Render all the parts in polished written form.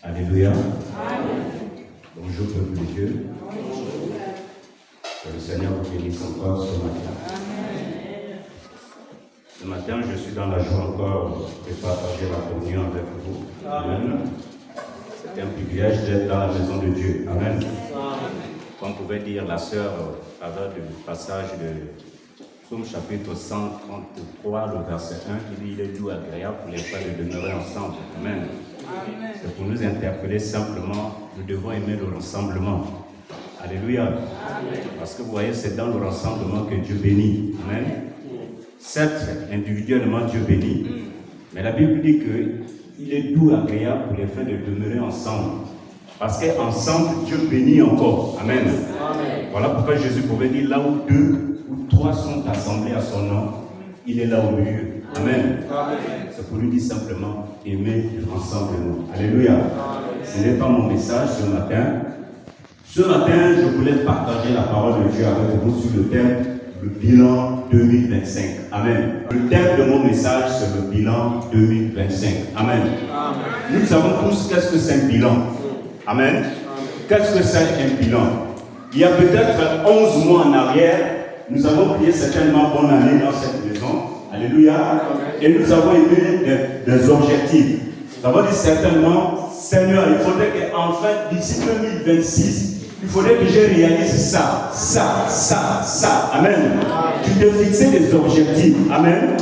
Alléluia. Bonjour, peuple de Dieu. Que le Seigneur vous bénisse encore ce matin. Ce matin, je suis dans la joie encore de partager la communion avec vous. Amen. C'est un privilège d'être dans la maison de Dieu. Amen. Comme pouvait dire la sœur à travers du passage de Psaume chapitre 133, le verset 1, qui dit « Il est doux et agréable pour les frères de demeurer ensemble. » Amen. C'est pour nous interpeller simplement, nous devons aimer le rassemblement. Alléluia. Amen. Parce que vous voyez, c'est dans le rassemblement que Dieu bénit. Amen. Certes, individuellement, Dieu bénit. Mais la Bible dit qu'il est doux et agréable pour les frères de demeurer ensemble. Parce qu'ensemble, Dieu bénit encore. Amen. Amen. Voilà pourquoi Jésus pouvait dire, là où deux ou trois sont assemblés à son nom, il est là au milieu. Amen. Amen. C'est pour lui dire simplement, aimer ensemble. Alléluia. Amen. Ce n'est pas mon message ce matin. Ce matin, je voulais partager la parole de Dieu avec vous sur le thème le bilan 2025. Amen. Le thème de mon message, c'est le bilan 2025. Amen. Amen. Nous savons tous qu'est-ce que c'est un bilan. Amen. Amen. Qu'est-ce que c'est un bilan? Il y a peut-être 11 mois en arrière, nous avons prié certainement bonne année dans cette maison. Alléluia. Amen. Et nous avons émis des objectifs. Nous avons dit certainement, Seigneur, il faudrait qu'enfin, d'ici 2026, il faudrait que je réalise ça. Amen. Amen. Tu t'es fixé des objectifs. Amen. Amen.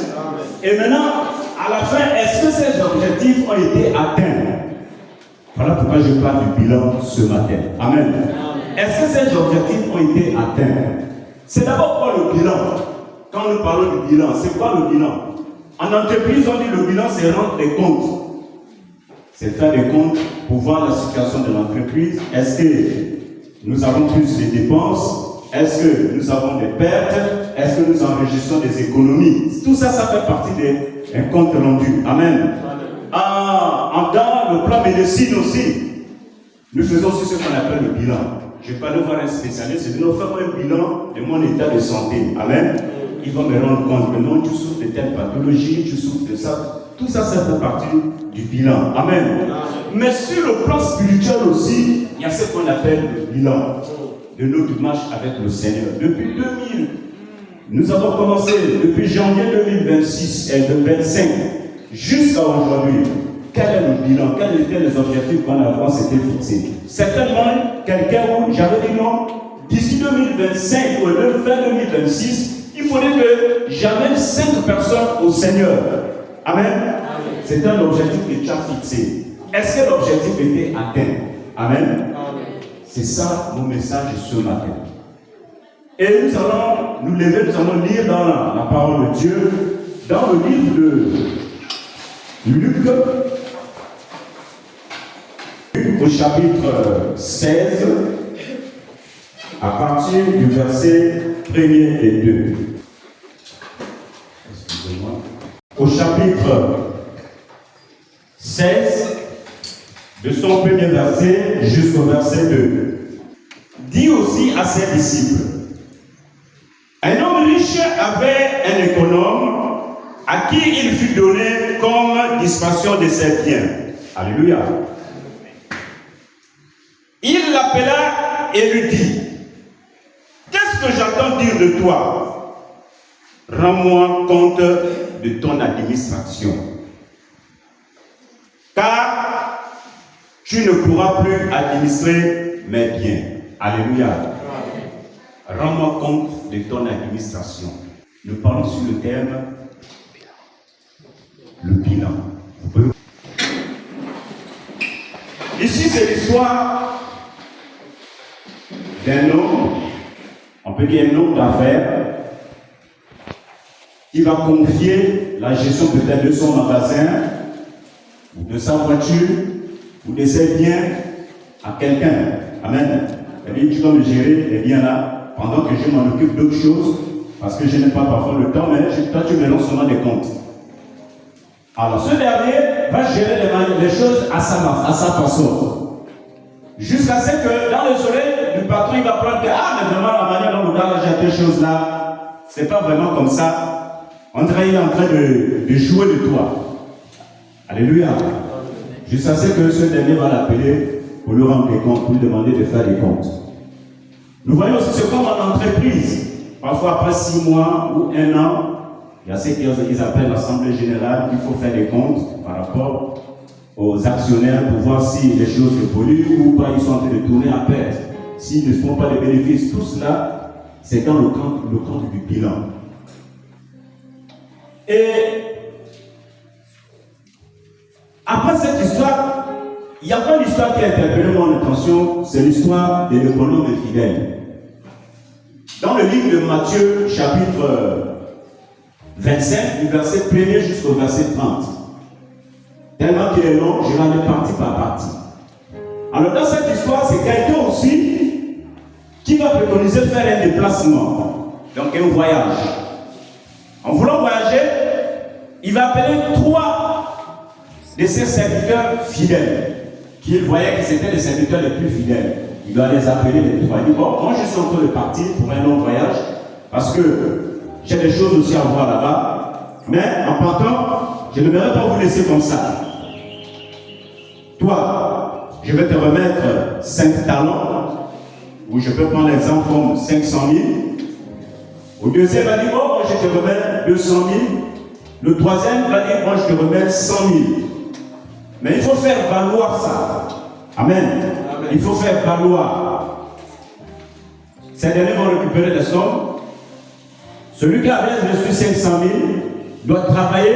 Et maintenant, à la fin, est-ce que ces objectifs ont été atteints? Voilà pourquoi je parle du bilan ce matin. Amen. Amen. Est-ce que ces objectifs ont été atteints? C'est d'abord quoi le bilan? Quand nous parlons du bilan, c'est quoi le bilan? En entreprise, on dit le bilan, c'est rendre des comptes. C'est faire des comptes pour voir la situation de l'entreprise. Est-ce que nous avons plus de dépenses? Est-ce que nous avons des pertes? Est-ce que nous enregistrons des économies? Tout ça, ça fait partie d'un compte rendu. Amen. Dans le plan médecine aussi, nous faisons aussi ce qu'on appelle le bilan. Je vais pas aller voir un spécialiste, je vais nous faire un bilan de mon état de santé. Amen. Il va me rendre compte que non, tu souffres de telle pathologie, tu souffres de ça. Tout ça, ça fait partie du bilan. Amen. Mais sur le plan spirituel aussi, il y a ce qu'on appelle le bilan de notre marche avec le Seigneur. Depuis 2000, nous avons commencé depuis janvier 2026 et 2025 jusqu'à aujourd'hui. Quel est le bilan? Quels étaient les objectifs qu'on avait s'était fixés? Certainement, quelqu'un où j'avais dit non, d'ici 2025 ou fin 2026, il faudrait que j'amène 5 personnes au Seigneur. Amen. Amen. C'est un objectif que tu as fixé. Est-ce que l'objectif était atteint? Amen. Amen. C'est ça mon message ce matin. Et nous allons nous lever, nous allons lire dans la parole de Dieu, dans le livre de Luc, au chapitre 16, à partir du verset 1er et 2. Excusez-moi. Au chapitre 16, de son premier verset jusqu'au verset 2. Dit aussi à ses disciples, un homme riche avait un économe à qui il fut donné comme dispensation de ses biens. Alléluia. Il l'appela et lui dit, qu'est-ce que j'entends dire de toi? Rends-moi compte de ton administration. Car tu ne pourras plus administrer mes biens. Alléluia. Rends-moi compte de ton administration. Nous parlons sur le thème le bilan. Ici, c'est l'histoire d'un homme, on peut dire un homme d'affaires, qui va confier la gestion peut-être de son magasin, ou de sa voiture, ou de ses biens à quelqu'un. Amen. C'est-à-dire, tu vas me gérer les biens là, pendant que je m'en occupe d'autres choses, parce que je n'ai pas parfois le temps, mais toi tu me lances seulement des comptes. Alors, ce dernier va gérer les choses à sa façon. Jusqu'à ce que dans les oreilles du patron, il va prendre que, mais vraiment, la manière dont on doit gérer les choses là, c'est pas vraiment comme ça. On dirait qu'il est en train de jouer de toi. Alléluia. jusqu'à ce que ce dernier va l'appeler pour lui rendre des comptes, pour lui demander de faire des comptes. Nous voyons aussi ce comme en entreprise. Parfois, après 6 mois ou 1 an, il y a ce qu'ils appellent l'Assemblée générale, il faut faire des comptes par rapport aux actionnaires pour voir si les choses évoluent ou pas, ils sont en train de tourner à perte. S'ils ne font pas de bénéfices, tout cela, c'est dans le compte du bilan. Et après cette histoire, il y a pas une histoire qui a interpellé mon attention, c'est l'histoire de l'économe infidèle. Dans le livre de Matthieu, chapitre 25, du verset 1er jusqu'au verset 30. Tellement qu'il est long, je vais aller partie par partie. Alors dans cette histoire, c'est quelqu'un aussi qui va préconiser de faire un déplacement, donc un voyage. En voulant voyager, il va appeler 3 de ses serviteurs fidèles, qu'il voyait que c'était les serviteurs les plus fidèles. Il doit les appeler les 3. Il dit, bon, moi je suis en train de partir pour un long voyage, parce que j'ai des choses aussi à voir là-bas, mais en partant, je ne vais pas vous laisser comme ça. Toi, je vais te remettre 5 talents, ou je peux prendre l'exemple comme 500 000. Au deuxième, il va dire, oh, moi je te remets 200 000. Le troisième va dire, moi je te remets 100 000. Mais il faut faire valoir ça. Amen. Amen. Il faut faire valoir. Ces derniers vont récupérer des sommes. Celui qui avait reçu 500 000 doit travailler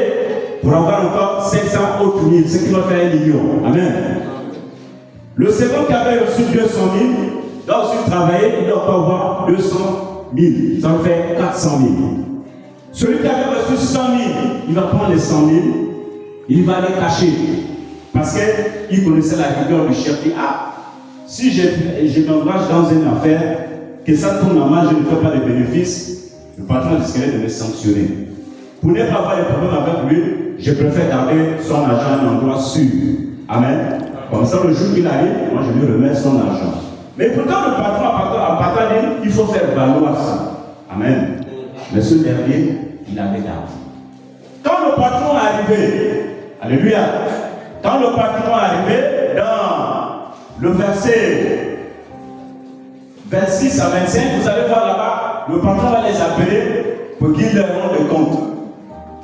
pour avoir encore 500 autres 1000, ce qui va faire 1 million. Amen. Le second qui avait reçu 200 000 doit aussi travailler, il doit avoir 200 000. Ça va faire 400 000. Celui qui avait reçu 100 000, il va prendre les 100 000, il va les cacher. Parce qu'il connaissait la rigueur du chef. Il dit, ah, si je m'engage dans une affaire, que ça tourne en mal, je ne fais pas de bénéfices, le patron risquerait de me sanctionner. Pour ne pas avoir de problème avec lui, je préfère garder son argent à un endroit sûr. Amen. Comme ça, le jour qu'il arrive, moi je lui remets son argent. Mais pourtant, le patron, en partant, dit, il faut faire valoir ça. Amen. Mais ce dernier, il avait gardé. Quand le patron est arrivé, alléluia, quand le patron est arrivé, dans le verset 26 à 25, vous allez voir là-bas, le patron va les appeler pour qu'ils leur rendent compte.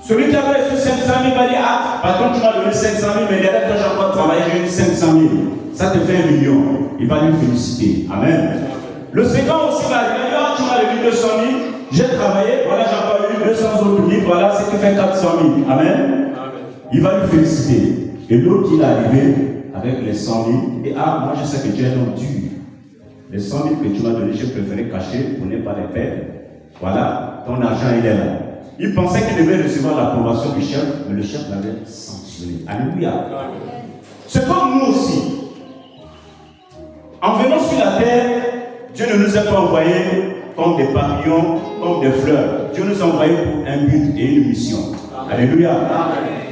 Celui qui avait reçu 500 000 va dire, ah, patron, tu m'as donné 500 000, mais derrière, quand j'ai encore travaillé, j'ai eu 500 000. Ça te fait 1 million. Il va lui féliciter. Amen. Le second aussi va dire, ah, tu m'as donné 200 000, j'ai travaillé, voilà, j'ai encore eu 200 autres 000, voilà, c'est qui fait 400 000. Amen. Il va lui féliciter. Et l'autre, il est arrivé avec les 100 000. Et ah, moi je sais que tu es un homme dur. Les 100 000 que tu m'as donné, j'ai préféré cacher pour ne pas les perdre. Voilà, ton argent, il est là. Il pensait qu'il devait recevoir l'approbation du chef, mais le chef l'avait sanctionné. Alléluia. C'est comme nous aussi. En venant sur la terre, Dieu ne nous a pas envoyés comme des papillons, comme des fleurs. Dieu nous a envoyés pour un but et une mission. Alléluia.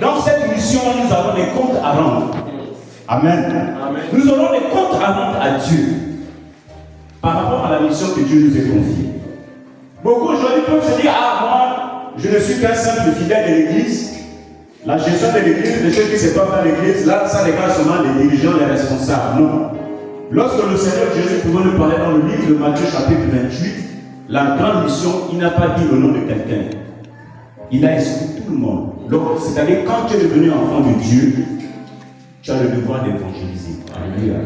Dans cette mission, nous avons des comptes à rendre. Amen. Amen. Nous aurons des comptes à rendre à Dieu par rapport à la mission que Dieu nous a confiée. Beaucoup aujourd'hui peuvent se dire, ah, moi, je ne suis qu'un simple fidèle de l'église. La gestion de l'église, de ceux qui ne savent pas faire l'église, là, ça regarde seulement les dirigeants, les responsables. Non. Lorsque le Seigneur Jésus pouvait nous parler dans le livre de Matthieu, chapitre 28, la grande mission, il n'a pas dit le nom de quelqu'un. Il a exclu tout le monde. Donc, c'est-à-dire, quand tu es devenu enfant de Dieu, tu as le devoir d'évangéliser. Alléluia.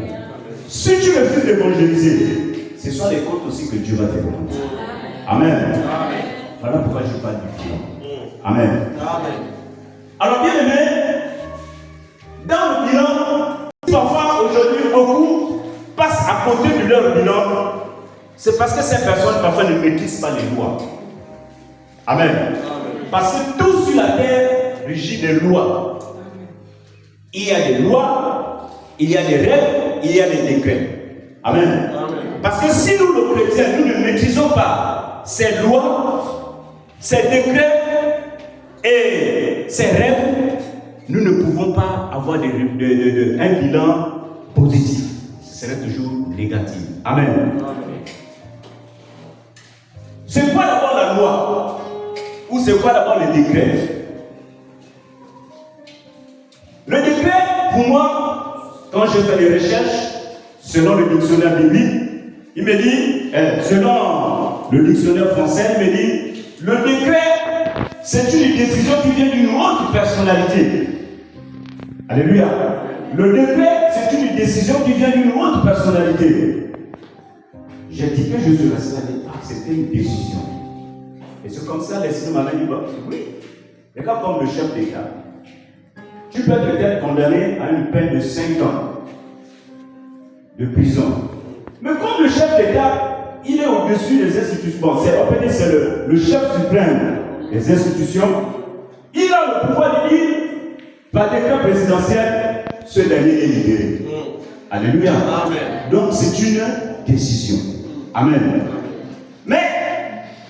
Si tu refuses d'évangéliser, ce sont les comptes aussi que Dieu va te donner. Amen. Amen. Voilà pourquoi je parle du bilan. Amen. Amen. Alors, bien aimé, dans le bilan, parfois aujourd'hui, beaucoup passent à côté de leur bilan. C'est parce que ces personnes parfois ne maîtrisent pas les lois. Amen. Amen. Parce que tout sur la terre régit des lois. Il y a des lois, il y a des règles, il y a des décrets. Amen. Amen. Parce que si nous, les chrétiens, nous ne maîtrisons pas ces lois, ces décrets et ces règles, nous ne pouvons pas avoir un bilan positif. Ce serait toujours négatif. Amen. Amen. C'est quoi d'abord la loi? Ou c'est quoi d'abord le décret? Le décret, pour moi, quand je fais des recherches, selon le dictionnaire biblique, il me dit, selon le dictionnaire français, il me dit, le décret, c'est une décision qui vient d'une haute personnalité. Alléluia. Le décret, c'est une décision qui vient d'une haute personnalité. J'ai dit que je suis resté là, c'était une décision. Et c'est comme ça, les cinémas m'ont dit, oui. Et quand comme le chef d'État, tu peux peut-être condamné à une peine de 5 ans de prison. Mais comme le chef d'État, il est au-dessus des institutions, bon, c'est le chef suprême des institutions, il a le pouvoir de dire, par décret présidentiel, ce dernier est libéré. Alléluia. Amen. Donc c'est une décision. Amen. Mais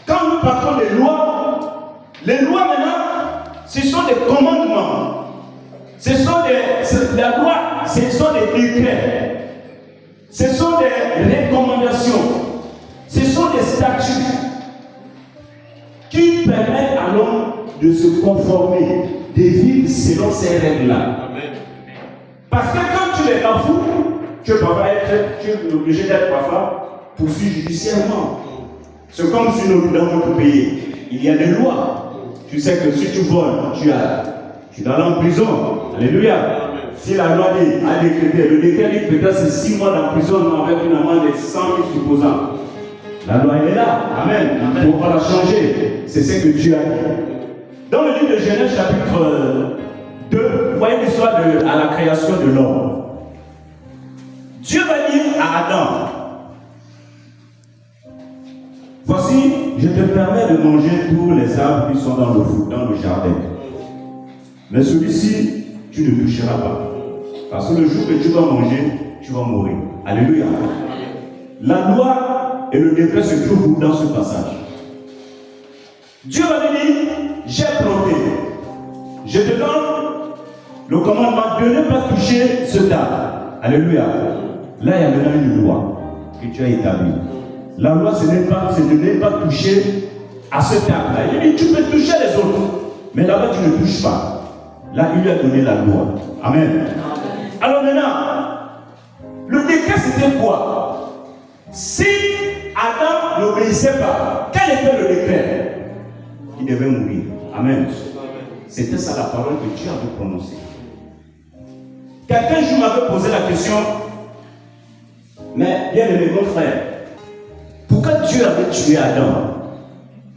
quand nous parlons des lois maintenant, ce sont des commandements. Ce sont la loi, ce sont des décrets. Ce sont des recommandations. Ce sont des statuts qui permettent à l'homme de se conformer, de vivre selon ces règles-là. Parce que quand tu les bafoues, tu es obligé d'être parfois poursuivi judiciairement. C'est comme si dans notre pays, il y a des lois. Tu sais que si tu voles, tu dois aller en prison. Alléluia. Si la loi a décrété, le décret dit peut-être c'est 6 mois d'emprisonnement avec une amende de 100 000 supposants. La loi elle est là. Amen. Il ne faut pas la changer. C'est ce que Dieu a dit. Dans le livre de Genèse chapitre 2, vous voyez l'histoire à la création de l'homme. Dieu va dire à Adam, voici, je te permets de manger tous les arbres qui sont dans le jardin. Mais celui-ci, tu ne toucheras pas. Parce que le jour que tu vas manger, tu vas mourir. Alléluia. La loi et le décret se trouvent dans ce passage. Dieu va dire, j'ai planté. Je te donne le commandement de ne pas toucher ce arbre. Alléluia. Là, il y a maintenant une loi que tu as établie. La loi, ce n'est pas de ne pas toucher à ce arbre-là. Il dit, tu peux toucher les autres. Mais là-bas, tu ne touches pas. Là, il lui a donné la loi. Amen. Alors maintenant, le décret, c'était quoi? Si Adam n'obéissait pas, quel était le décret? Il devait mourir. Amen. C'était ça la parole que Dieu avait prononcée. Quelqu'un m'avait posé la question, mais bien aimé mon frère, pourquoi Dieu avait tué Adam?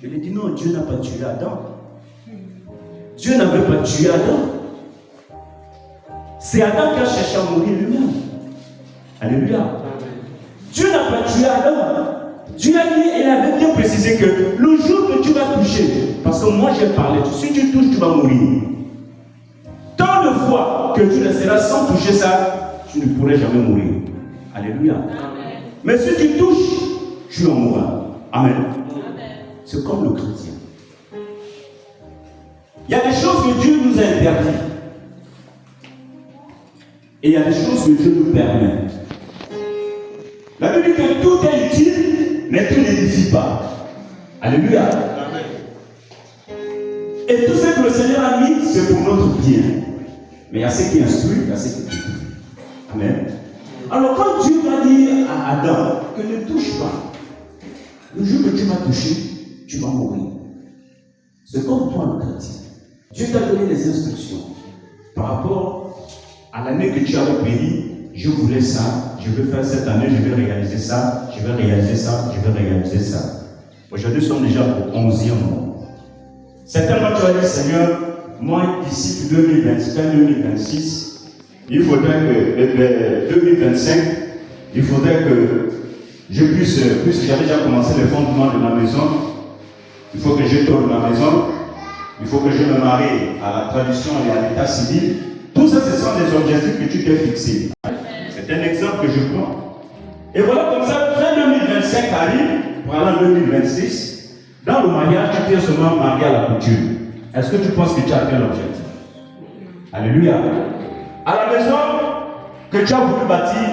Je lui ai dit non, Dieu n'a pas tué Adam. Dieu n'avait pas tué Adam. C'est Adam qui a cherché à mourir lui-même. Alléluia. Dieu n'a pas tué Adam. Dieu a dit, il avait bien précisé que le jour que tu vas toucher, parce que moi j'ai parlé, si tu touches, tu vas mourir. Tant de fois que tu resteras sans toucher ça, tu ne pourrais jamais mourir. Alléluia. Amen. Mais si tu touches, tu en mourras. Amen. C'est comme le chrétien. Il y a des choses que Dieu nous a interdites. Et il y a des choses que Dieu nous permet. La Bible dit que tout est utile, mais tout n'édifie pas. Alléluia. Amen. Et tout ce que le Seigneur a mis, c'est pour notre bien. Mais il y a ce qui instruit, il y a ce qui détruit. Amen. Alors quand Dieu va dire à Adam que ne touche pas, le jour que tu vas toucher, tu vas mourir. C'est comme toi le chrétien. Dieu t'a donné des instructions par rapport à l'année que tu avais prédit. Je voulais ça, je vais faire cette année, je vais réaliser ça, je vais réaliser ça, je vais réaliser ça. Aujourd'hui, nous sommes déjà au 11e mois. Certainement, tu vas dire, Seigneur, moi, d'ici 2026, il faudrait que, 2025, il faudrait que je puisse, puisque j'avais déjà commencé les fondements de ma maison, il faut que je tourne ma maison, il faut que je me marie à la tradition et à l'état civil. Tout ça, ce sont des objectifs que tu t'es fixés. C'est un exemple que je prends. Et voilà comme ça, fin 2025 arrive, voilà 2026. Dans le mariage, tu t'es seulement marié à la coutume. Est-ce que tu penses que tu as atteint l'objectif? Alléluia. À la maison que tu as voulu bâtir,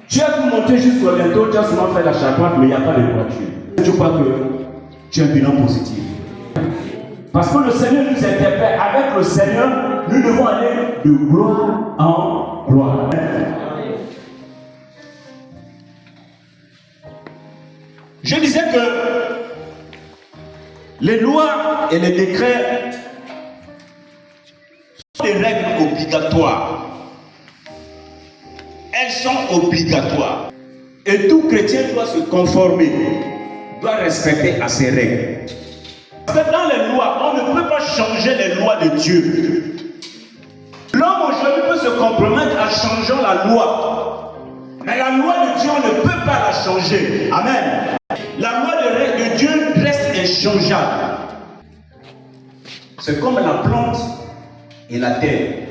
tu as pu monter jusqu'au linteau, tu as seulement fait la charpente, mais il n'y a pas de toiture. Je crois que tu as un bilan positif. Parce que le Seigneur nous interpelle. Avec le Seigneur, nous devons aller de gloire en gloire. Je disais que les lois et les décrets sont des règles obligatoires. Elles sont obligatoires. Et tout chrétien doit se conformer, doit respecter à ces règles. Parce que dans les lois, on ne peut pas changer les lois de Dieu. L'homme aujourd'hui peut se compromettre en changeant la loi. Mais la loi de Dieu, on ne peut pas la changer. Amen. La loi de Dieu reste inchangeable. C'est comme la plante et la terre.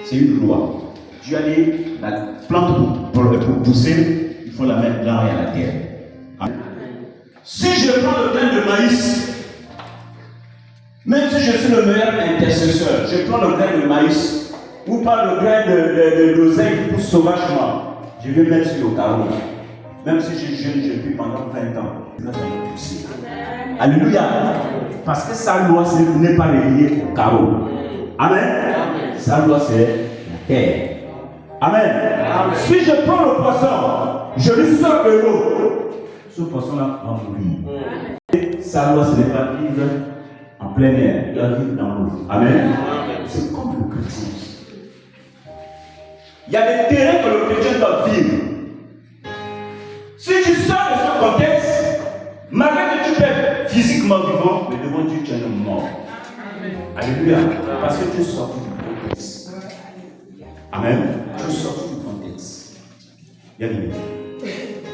C'est une loi. Dieu a dit, la plante pour pousser, il faut la mettre là et à la terre. Amen. Si je prends le grain de maïs, même si je suis le meilleur intercesseur, je prends le grain de maïs ou pas le grain de l'oseille qui pousse sauvagement, je vais mettre sur le carreau. Même si je jeûne, je prie pendant 20 ans, je vais pousser. Alléluia. Parce que sa loi n'est pas reliée au carreau. Amen. Sa loi c'est la terre. Amen. Si je prends le poisson, je lui sors de l'eau, ce poisson-là va mourir. Sa loi, ce n'est pas vivre en plein air, il doit vivre dans l'eau. Amen. C'est comme le chrétien. Il y a des terrains que le chrétien doit vivre. Si tu sors de ce contexte, malgré que tu peux être physiquement vivant, mais devant Dieu, tu es un mort. Alléluia. Parce que tu es sorti du contexte. Amen. Tu es sorti du contexte. Bien aimé.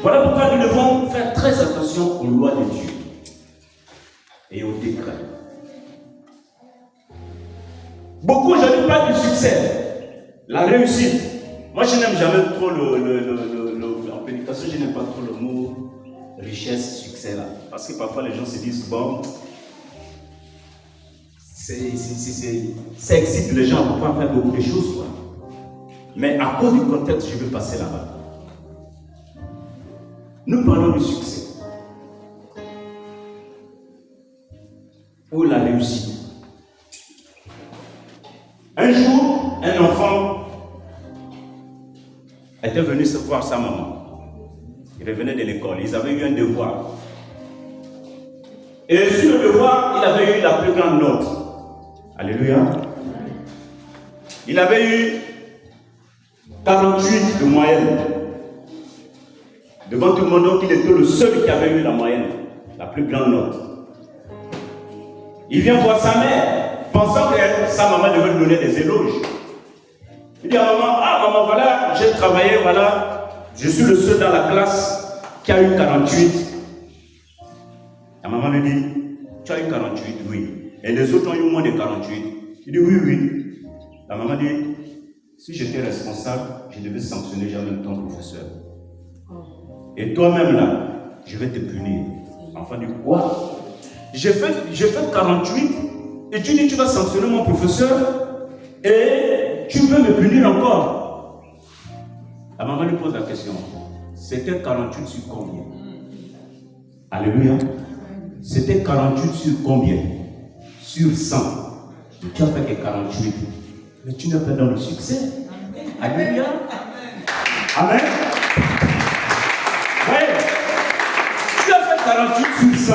Voilà pourquoi nous devons faire très attention aux lois de Dieu et aux décrets. Beaucoup aujourd'hui parlent du succès, la réussite. Moi, je n'aime jamais trop en prédication, je n'aime pas trop le mot richesse, succès là. Parce que parfois les gens se disent, bon, ça excite les gens pour faire beaucoup de choses, quoi. Mais à cause du contexte, je veux passer là-bas. Nous parlons du succès ou la réussite. Un jour, un enfant était venu se voir sa maman. Il revenait de l'école, ils avaient eu un devoir. Et sur le devoir, il avait eu la plus grande note. Alléluia. Il avait eu 48 de moyenne. Devant tout le monde, donc il était le seul qui avait eu la moyenne, la plus grande note. Il vient voir sa mère, pensant que sa maman devait lui donner des éloges. Il dit à maman, voilà, j'ai travaillé, voilà, je suis le seul dans la classe qui a eu 48. La maman lui dit, tu as eu 48, oui. Et les autres ont eu moins de 48. Il dit, oui. La maman dit, si j'étais responsable, je devais sanctionner jamais ton professeur. Et toi-même là, je vais te punir. Enfant du quoi? J'ai fait 48 et tu dis tu vas sanctionner mon professeur et tu veux me punir encore. La maman lui pose la question. C'était 48 sur combien? Alléluia. C'était 48 sur combien? Sur 100. Tu as fait que 48. Mais tu n'es pas dans le succès. Alléluia. Amen. Tu as fait 48 sur 100.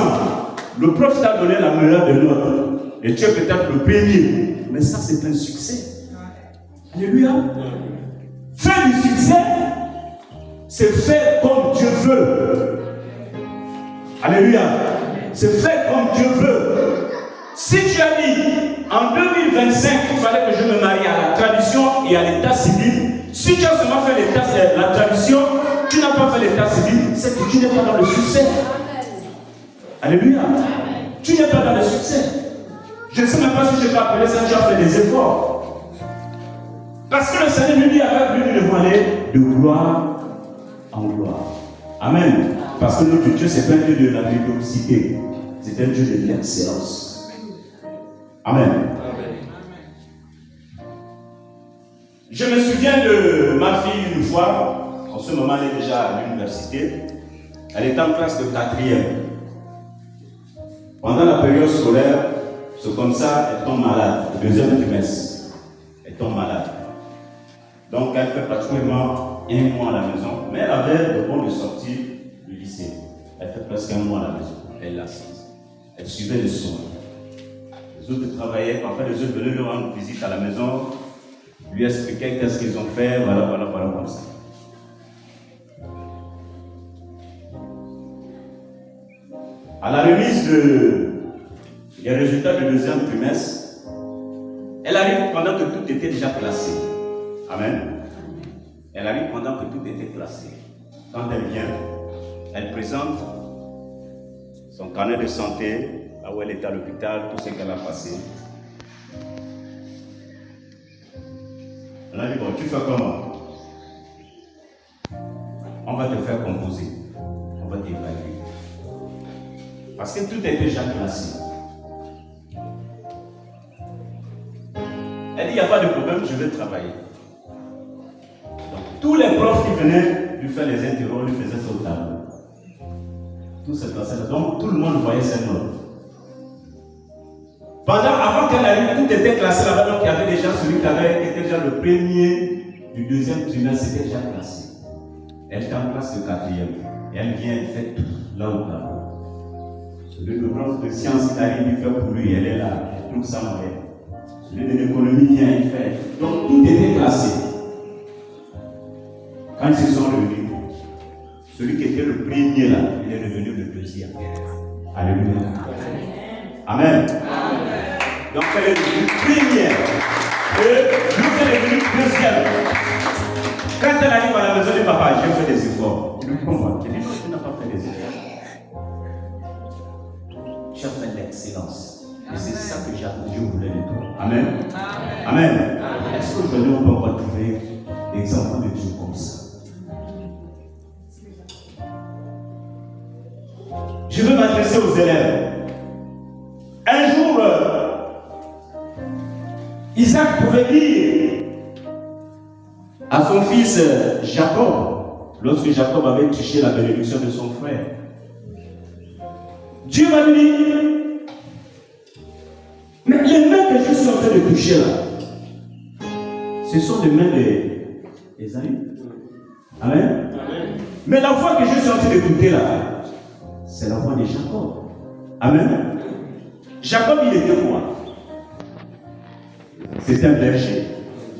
Le prof t'a donné la meilleure de notes. Et tu es peut-être le premier. Mais ça, c'est un succès. Alléluia. Faire du succès, c'est faire comme Dieu veut. Alléluia. C'est faire comme Dieu veut. Si tu as dit, en 2025, il fallait que je me marie à la tradition et à l'état civil, si tu as seulement fait la tradition, tu n'as pas fait l'état civil, c'est que tu n'es pas dans le succès. Alléluia. Tu n'es pas dans le succès. Je ne sais même pas si je peux appeler ça, tu as fait des efforts. Parce que le Seigneur nous dit avec lui, nous devons aller de gloire en gloire. Amen. Parce que notre Dieu, c'est pas un Dieu de la médiocrité, c'est un Dieu de l'excellence. Amen. Je me souviens de ma fille une fois, en ce moment elle est déjà à l'université, elle est en classe de 4e. Pendant la période scolaire, c'est comme ça, elle tombe malade, le 2e trimestre, elle tombe malade. Donc elle fait pratiquement 1 mois à la maison, mais elle avait le bon de sortir du lycée. Elle fait presque 1 mois à la maison. Elle l'assise. Elle suivait les soins. Les autres travaillaient, parfois les autres venaient lui rendre visite à la maison, lui expliquaient qu'est-ce qu'ils ont fait, voilà, comme ça. À la remise des résultats du 2e trimestre, elle arrive pendant que tout était déjà classé. Amen. Elle arrive pendant que tout était classé. Quand elle vient, elle présente son carnet de santé, là où elle était à l'hôpital, tout ce qu'elle a passé. Elle a dit, bon, tu fais comment? On va te faire composer. On va t'évaluer. Parce que tout était déjà classé. Elle dit, il n'y a pas de problème, je vais travailler. Donc, tous les profs qui venaient lui faire les interros, lui faisaient ça au tableau. Tout se passait là. Donc, tout le monde voyait ses notes. Avant qu'elle arrive, tout était classé là-bas. Donc, il y avait déjà celui qui était déjà le premier du 2e trimestre, c'était déjà classé. Elle était en classe de 4e. Et elle vient, elle fait tout là au tableau. Le prof de sciences, il arrive, il fait pour lui, elle est là, elle trouve ça moyen. Celui de l'économie vient, il fait. Donc tout était classé. Quand ils se sont revenus, celui qui était le premier là, il est devenu le 2e. Alléluia. Amen. Donc elle est devenue première. Et lui, elle est devenue 2e. Quand elle arrive à la maison de papa, j'ai fait des efforts. Il lui dit, comment? Il dit, non, tu n'as pas fait des efforts. Tu as fait l'excellence. Et c'est ça que je voulais de toi. Amen. Amen. Amen. Est-ce qu'aujourd'hui on peut encore trouver des enfants de Dieu comme ça? Je veux m'adresser aux élèves. Un jour, Isaac pouvait dire à son fils Jacob, lorsque Jacob avait touché la bénédiction de son frère, Dieu va lui dire, mais les mains que je suis en train de toucher là, ce sont les mains d'Ésaü. Amen. Amen. Mais la voix que je suis en train d'écouter là, c'est la voix de Jacob. Amen. Jacob, il était quoi? C'était un berger.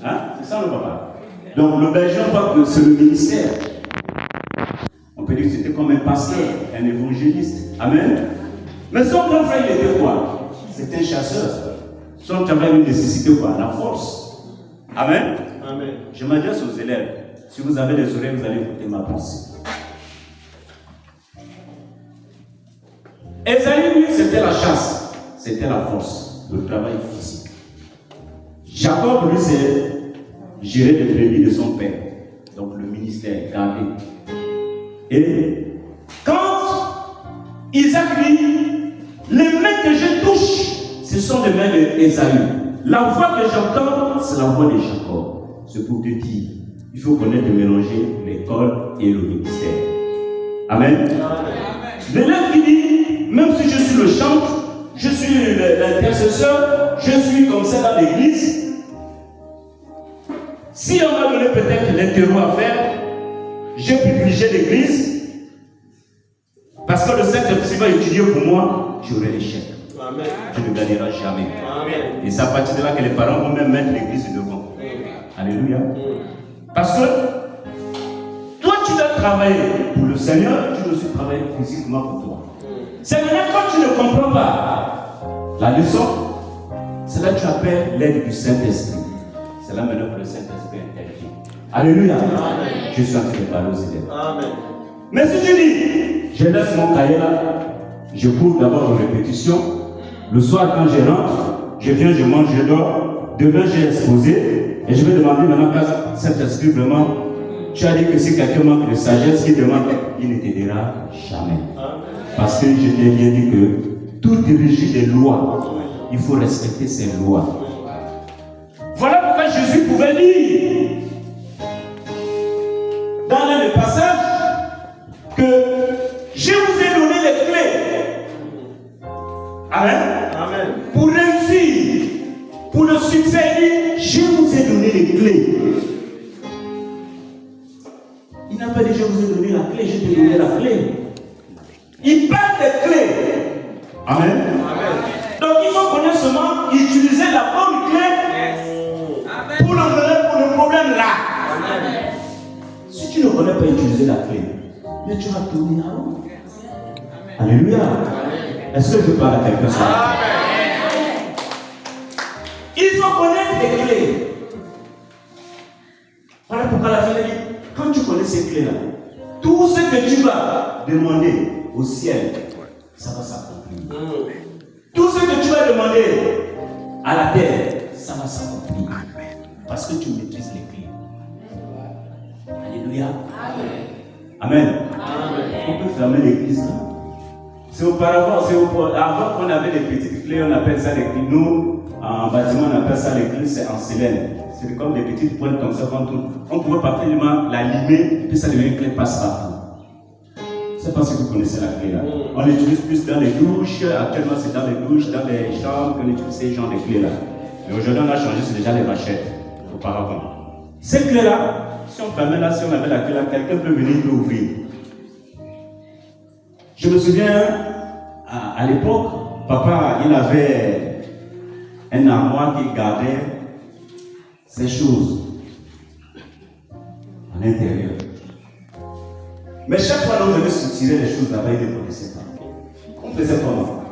Hein? C'est ça le papa. Donc le berger, on voit que c'est le ministère. On peut dire que c'était comme un pasteur, un évangéliste. Amen. Mais son grand frère, il était quoi? C'était un chasseur. Son travail avait une nécessité quoi? La force. Amen. Amen. Je m'adresse aux élèves. Si vous avez des oreilles, vous allez écouter ma pensée. Ésaü, lui, c'était la chasse. C'était la force. Le travail physique. Jacob, lui, c'est gérer les brebis de son père. Donc le ministère, garder. Et quand Isaac dit, les mains que je touche, ce sont les mains d'Ésaü. La voix que j'entends, c'est la voix de Jacob. C'est pour te dire, il faut connaître et mélanger l'école et le ministère. Amen. L'élève qui dit, même si je suis le chantre, je suis l'intercesseur, je suis comme ça dans l'église. Si on m'a donné peut-être l'interro à faire, j'ai privilégié l'église. Parce que le Saint-Esprit va étudier pour moi, j'aurai l'échec. Amen. Tu ne gagneras jamais. Amen. Et c'est à partir de là que les parents vont même mettre l'église devant. Alléluia. Parce que toi, tu dois travailler pour le Seigneur, tu dois aussi travailler physiquement pour toi. C'est maintenant quand tu ne comprends pas la leçon, c'est là que tu appelles l'aide du Saint-Esprit. C'est là maintenant que le Saint-Esprit intervient. Alléluia. Amen. Je suis en train de parler aux élèves. Amen. Mais si tu dis, je laisse mon cahier là, je cours d'abord aux répétitions, le soir quand je rentre, je viens, je mange, je dors, demain j'ai exposé, et je vais demander maintenant à Saint-Esprit vraiment, tu as dit que si quelqu'un manque de sagesse, il demande, il ne t'aidera jamais. Parce que je t'ai bien dit que tout régit des lois, il faut respecter ces lois. Voilà pourquoi Jésus pouvait dire dans l'un des passages que je vous ai donné les clés. Amen. Amen. Pour réussir, pour le succès, je vous ai donné les clés. clé, je t'ai donné la clé. Il parle des clés. Amen. Amen. Donc il faut connaître seulement utiliser la bonne clé pour le problème là. Amen. Si tu ne connais pas utiliser la clé, mais tu vas tourner à l'eau. Alléluia. Est-ce que je parle à quelqu'un? Il faut connaître les clés. Voilà pourquoi la fin dit, quand tu connais ces clés-là, tout ce que tu vas demander au ciel, ça va s'accomplir. Tout ce que tu vas demander à la terre, ça va s'accomplir. Parce que tu maîtrises les clés. Alléluia. Amen. On peut fermer l'église là. C'est auparavant, avant qu'on avait les petites clés, on appelle ça les clés. Nous, en bâtiment, on appelle ça les clés, c'est en célène. C'est comme des petites pointes comme ça qu'on tourne. On pouvait parfaitement la limer et puis ça devient une clé passe-partout. Je ne sais pas si vous connaissez la clé là. On l'utilise plus dans les douches. Actuellement, c'est dans les douches, dans les chambres qu'on utilise ces genres de clés là. Mais aujourd'hui, on a changé, c'est déjà les machettes auparavant. Ces clés là, si on fermait là, si on avait la clé là, quelqu'un peut venir l'ouvrir. Je me souviens, à l'époque, papa, il avait un armoire qui gardait ces choses à l'intérieur. Mais chaque fois qu'on venait soutirer les choses là-bas, il ne connaissait pas. On faisait comment?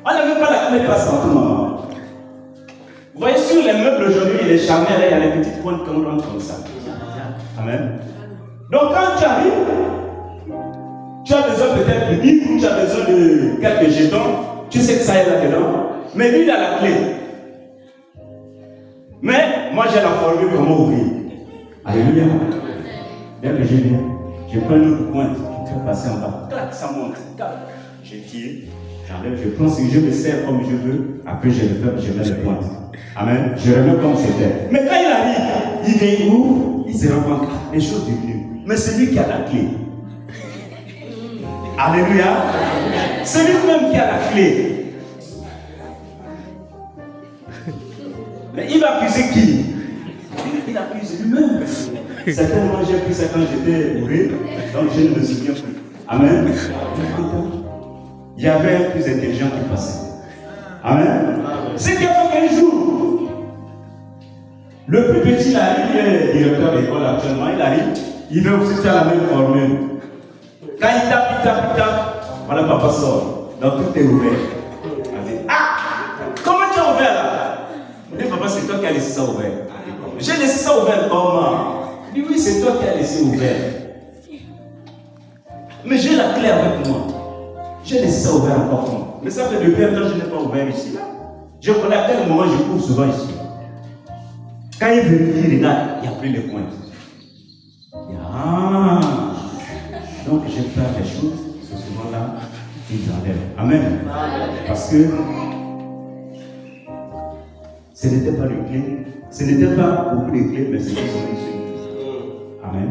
On n'avait pas la clé passe-partout, maman. Vous voyez, sur les meubles aujourd'hui, les charnières, il y a les petites pointes qu'on rentre comme ça. Amen. Donc quand tu arrives, tu as besoin peut-être de livres ou tu as besoin de quelques jetons, tu sais que ça est là-dedans, mais lui il a la clé. Mais moi j'ai la formule comment ouvrir. Alléluia. Dès que je viens, je prends une autre pointe, je fais passer en bas, clac, ça monte, je tire, j'enlève, je prends ce que je me sers comme je veux, après je le fais, je mets les pointes. Amen. Je remets comme c'était. Mais quand il arrive, il vient, il ouvre, il se rend compte, les choses diminuent. Mais c'est lui qui a la clé. Alléluia. C'est lui-même qui a la clé. Mais il va accuser qui? Il accuse lui-même. Certainement, j'ai pris ça quand j'étais bourré, donc je ne me souviens plus. Amen. Il y avait un plus intelligent qui passait. Amen. C'est qu'il y a fait 15 jours. Le plus petit, il arrive, il est directeur d'école actuellement, il arrive, il veut aussi faire la même formule. Quand il tape, voilà, papa sort. Donc tout est ouvert. Il dit, comment tu as ouvert là? Il dit, papa, c'est toi qui as laissé ça ouvert. J'ai laissé ça ouvert comment? Il dit, oui, c'est toi qui as laissé ouvert. Mais j'ai la clé avec moi. J'ai laissé ça ouvert encore. Mais ça fait depuis un temps que je n'ai pas ouvert ici. Là. Je connais à quel moment je cours souvent ici. Quand il veut il regarde, il n'y a plus les points. Donc j'ai peur des choses, ce moment-là, ils enlèvent. Amen. Parce que ce n'était pas le clé, ce n'était pas beaucoup de clés, mais c'était son Jésus. Amen.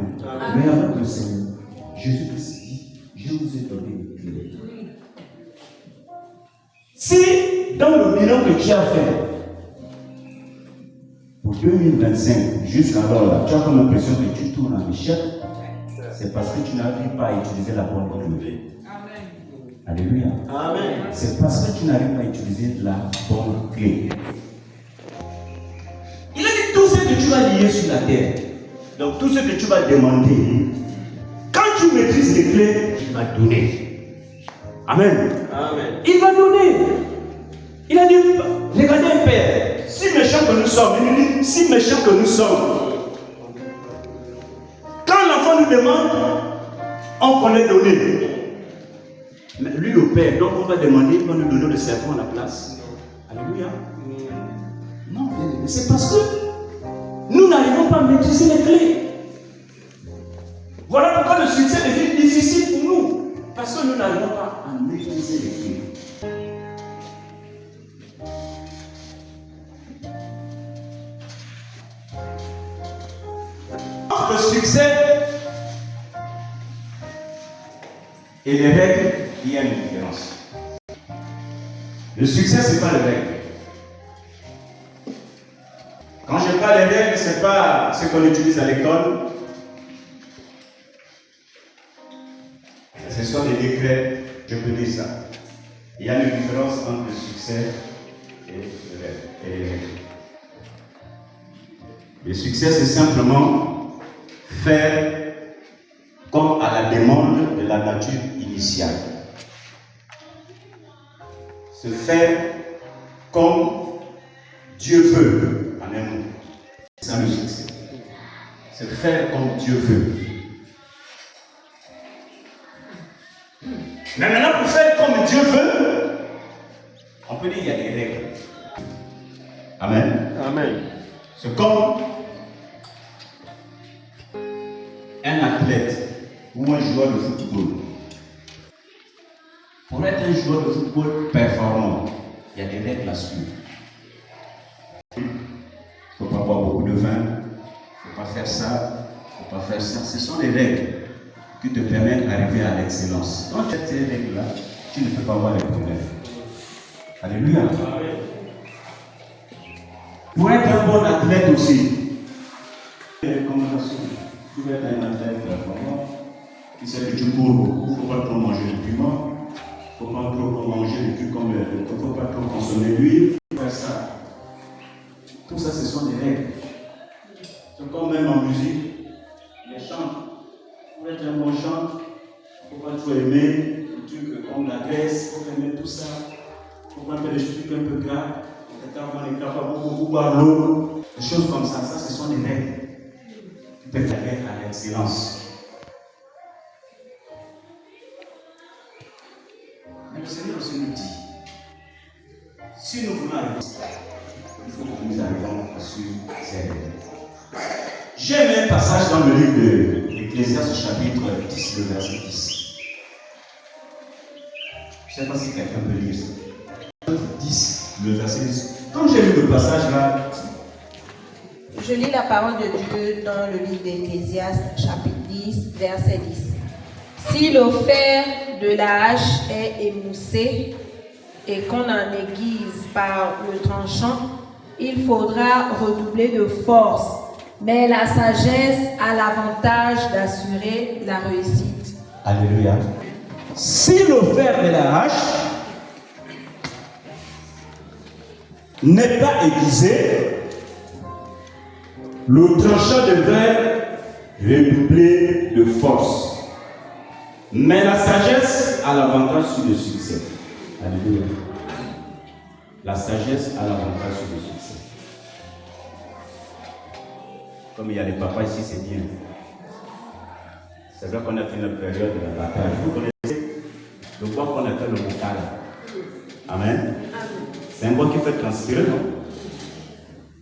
Mais avec le Seigneur, Jésus-Christ dit, je vous ai donné les clés. Si dans le bilan que tu as fait, pour 2025, jusqu'alors là, tu as comme l'impression que tu tournes en échec, c'est parce que tu n'arrives pas à utiliser la bonne clé. Alléluia. Amen. C'est parce que tu n'arrives pas à utiliser la bonne clé. Il a dit tout ce que tu vas lier sur la terre. Donc tout ce que tu vas demander, quand tu maîtrises les clés, il va donner. Amen. Amen. Il va donner. Il a dit, regardez un père, si méchant que nous sommes, il dit, si méchant que nous sommes, quand l'enfant nous demande, on connaît donner. Mais lui le père, donc on va demander, il va nous donner le serpent à la place. Alléluia. Non, c'est parce que nous n'arrivons pas à maîtriser les clés. Voilà pourquoi le succès devient difficile pour nous. Parce que nous n'arrivons pas à maîtriser les clés. Le succès et les règles, il y a une différence. Le succès, ce n'est pas les règles. Quand je parle des règles, ce n'est pas ce qu'on utilise à l'école. sont des décrets, je peux dire ça. Il y a une différence entre le succès et le rêve. Et le succès, c'est simplement faire comme à la demande de la nature initiale. Se faire comme Dieu veut, en un mot. C'est ça le succès. Se faire comme Dieu veut. Mais maintenant, pour faire comme Dieu veut, on peut dire qu'il y a des règles. Amen. Amen. C'est comme un athlète ou un joueur de football. Pour être un joueur de football performant, il y a des règles à suivre. Il ne faut pas boire beaucoup de vin, il ne faut pas faire ça, il ne faut pas faire ça. Ce sont des règles qui te permettent d'arriver à l'excellence. Quand tu as ces règles-là, tu ne peux pas avoir les problèmes. Alléluia. Pour être un bon athlète aussi, les recommandations. Tu veux être un athlète performant, tu sais que tu cours beaucoup, il ne faut pas trop manger de piment, il ne faut pas trop manger des trucs comme il ne faut pas trop consommer l'huile, il faut faire ça. Tout ça, ce sont des règles. C'est comme même en musique, les chants. Pour être un bon chant, il ne faut pas trop aimer des trucs comme la graisse, il faut aimer tout ça. Il ne faut pas faire des trucs un peu gras. On n'est pas beaucoup boire l'eau. Des choses comme ça, ce sont des règles qui peuvent aller à l'excellence. Mais le Seigneur aussi nous dit, si nous voulons arriver, il faut que nous arrivions à suivre ces règles. J'ai un passage dans le livre de l'Ecclésiaste, chapitre 10, le verset 10. Je ne sais pas si quelqu'un peut lire ça. 10, le verset 10. Quand j'ai lu le passage là, je lis la parole de Dieu dans le livre d'Ecclésiaste, chapitre 10, verset 10. Si le fer de la hache est émoussé et qu'on en aiguise par le tranchant, il faudra redoubler de force. Mais la sagesse a l'avantage d'assurer la réussite. Alléluia. Si le fer de la hache n'est pas aiguisé, le tranchant devrait redoubler de force. Mais la sagesse a l'avantage sur le succès. Alléluia. La sagesse a l'avantage sur le succès. Comme il y a les papas ici, c'est bien. C'est vrai qu'on a fait notre période de la bataille. Vous connaissez le bois qu'on appelle le mokala. Amen. C'est un bois qui fait transpirer, non?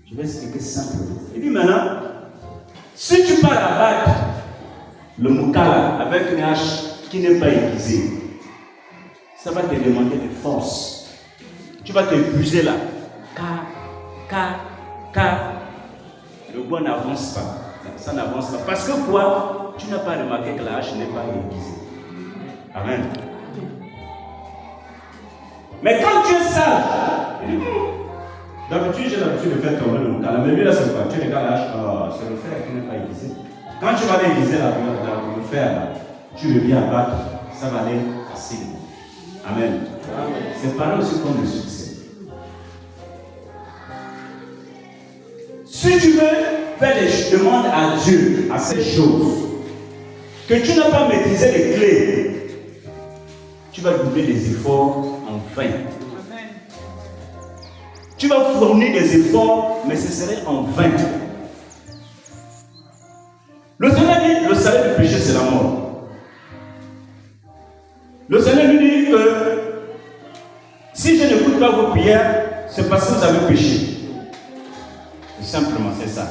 Je vais expliquer simplement. Il dit maintenant, si tu pars abattre le mokala avec une hache qui n'est pas aiguisée, ça va te demander des forces. Tu vas te épuiser là. Le bois n'avance pas. Ça n'avance pas. Parce que quoi? Tu n'as pas remarqué que la hache n'est pas aiguisée. Amen. Mais quand tu es sage, d'habitude j'ai l'habitude de faire tomber le mokala. Mais lui là c'est quoi? Tu regardes la hache, c'est le fer qui n'est pas aiguisé. Quand tu vas l'aiguiser le fer là, tu le viens abattre, ça va aller assez. Amen. C'est pareil aussi comme le succès. Si tu veux faire des demandes à Dieu, à ces choses, que tu n'as pas maîtrisé les clés, tu vas doubler des efforts en vain. Tu vas fournir des efforts, mais ce serait en vain. Le Seigneur dit, le salaire du péché, c'est la mort. Le Seigneur lui dit que si je n'écoute pas vos prières, c'est parce que vous avez péché. Simplement, c'est ça.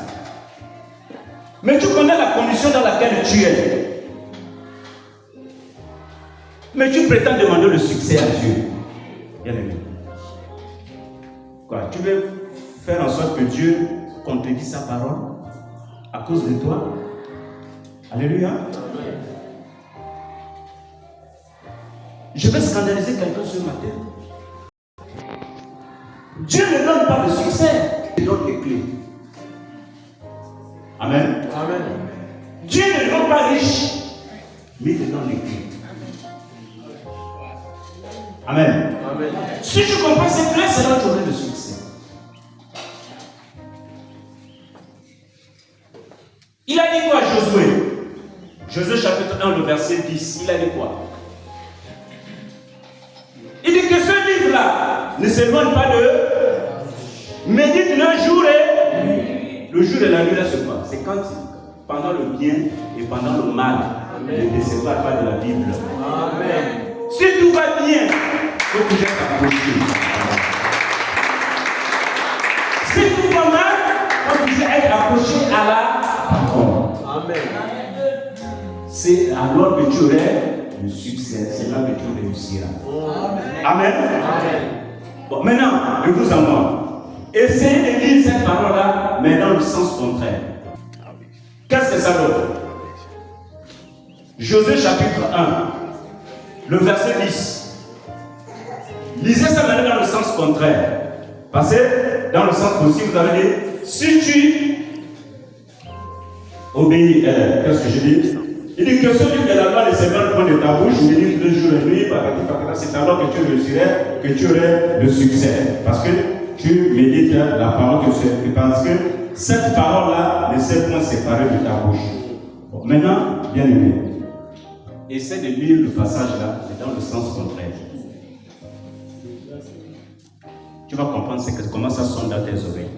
Mais tu connais la condition dans laquelle tu es. Mais tu prétends demander le succès à Dieu. Bien aimé. Quoi? Tu veux faire en sorte que Dieu contredise sa parole à cause de toi? Alléluia. Je vais scandaliser quelqu'un ce matin. Dieu ne donne pas le succès, il donne les clés. Amen. Amen. Dieu ne rend pas riche, mais il te donne les clés. Amen. Amen. Si tu comprends cette clé, c'est là que tu auras le succès. Il a dit quoi, Josué? Josué chapitre 1, le verset 10. Il a dit quoi? Il dit que ce livre-là ne s'éloigne pas de... Médite le jour et nuit. Le jour et la nuit, là, c'est quoi? C'est quand, pendant le bien et pendant le mal, ne te sépare pas de la Bible. Amen. Si tout va bien, il faut que j'aille t'approcher. Si tout va mal, il faut que j'aille être approché à la parole. Amen. C'est alors que tu aurais le succès, c'est là que tu réussiras. Amen. Amen. Bon, maintenant, de vous en moi, essayez de lire cette parole-là, mais dans le sens contraire. Qu'est-ce que ça donne? Josué chapitre 1, le verset 10. Lisez ça maintenant dans le sens contraire. Parce que dans le sens possible, vous avez dit, si tu obéis, qu'est-ce que je dis? Il dit que ce livre de la loi ne s'éloigne point de ta bouche, médite le jour et nuit, c'est alors que tu réussirais, que tu aurais le succès. Parce que tu médites la parole que tu parce que cette parole-là ne s'est point séparée de ta bouche. Bon, maintenant, bien aimé, essaie de lire le passage là, mais dans le sens contraire. Tu vas comprendre comment ça sonne dans tes oreilles.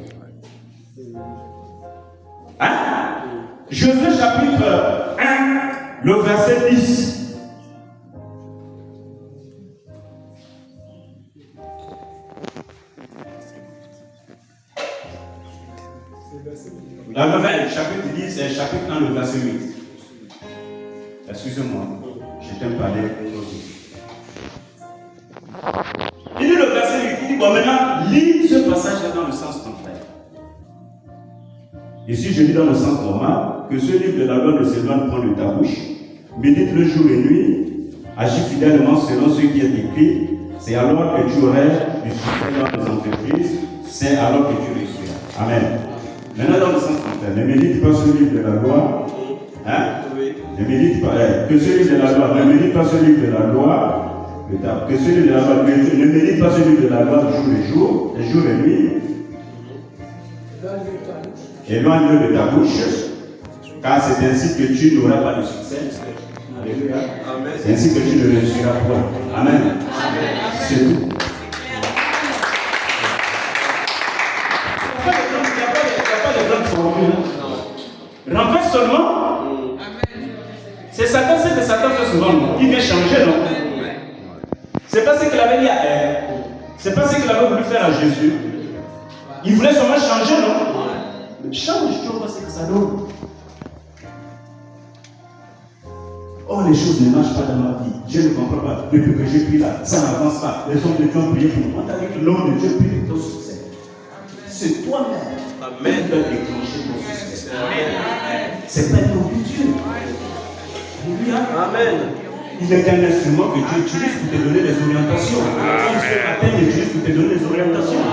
Hein? Josué chapitre 1, le verset 10. Chapitre 10 et chapitre 1, le verset 8. Excusez-moi, je t'aime parler. Il dit le verset 8, il dit bon maintenant, lis ce passage-là dans le sens contraire. Ici, je lis dans le sens normal que ce livre de la loi ne s'éloigne point de ta bouche. Médite le jour et nuit, agis fidèlement selon ce qui est écrit. C'est alors que tu aurais du succès dans tes entreprises. C'est alors que tu réussiras. Amen. Maintenant, dans le sens contraire, ne médite pas ce livre de la loi. Hein? Ne médite pas, que ce livre de la loi, ne médite pas ce livre de la loi. Que ce livre de la loi, ne médite pas ce livre de la loi jour et nuit. Éloigne-le de ta bouche, car c'est ainsi que tu n'auras pas de succès. Alléluia. C'est ainsi que tu ne réussiras pas. Amen. C'est tout. Renverse seulement. C'est Satan, c'est que Satan fait souvent. Il vient changer, non? C'est pas ce qu'il avait dit à elle. C'est pas ce qu'il avait voulu faire à Jésus. Il voulait seulement changer, non? Change, tu vois ce que ça donne. Oh, les choses ne marchent pas dans ma vie. Je ne comprends pas. Depuis que je prie là, ça n'avance pas. Les hommes de Dieu ont prié pour moi. T'as dit que l'homme de Dieu prie pour ton succès. C'est toi-même qui dois déclencher ton succès. C'est pas ton Dieu. Alléluia. Amen. Il est un instrument que Dieu utilise pour te donner des orientations. Comme ce matin, il utilise pour te donner des orientations.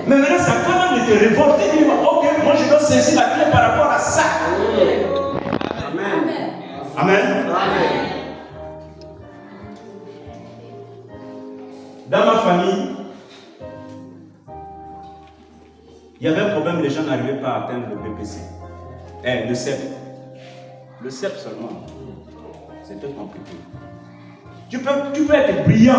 Mais maintenant, ça quand même de te révolter, de dire, ok, moi je dois saisir la clé par rapport à ça. Amen. Amen. Amen. Dans ma famille, il y avait un problème, les gens n'arrivaient pas à atteindre le BPC. Le CEP. Le CEP seulement. C'était compliqué. Tu peux être brillant.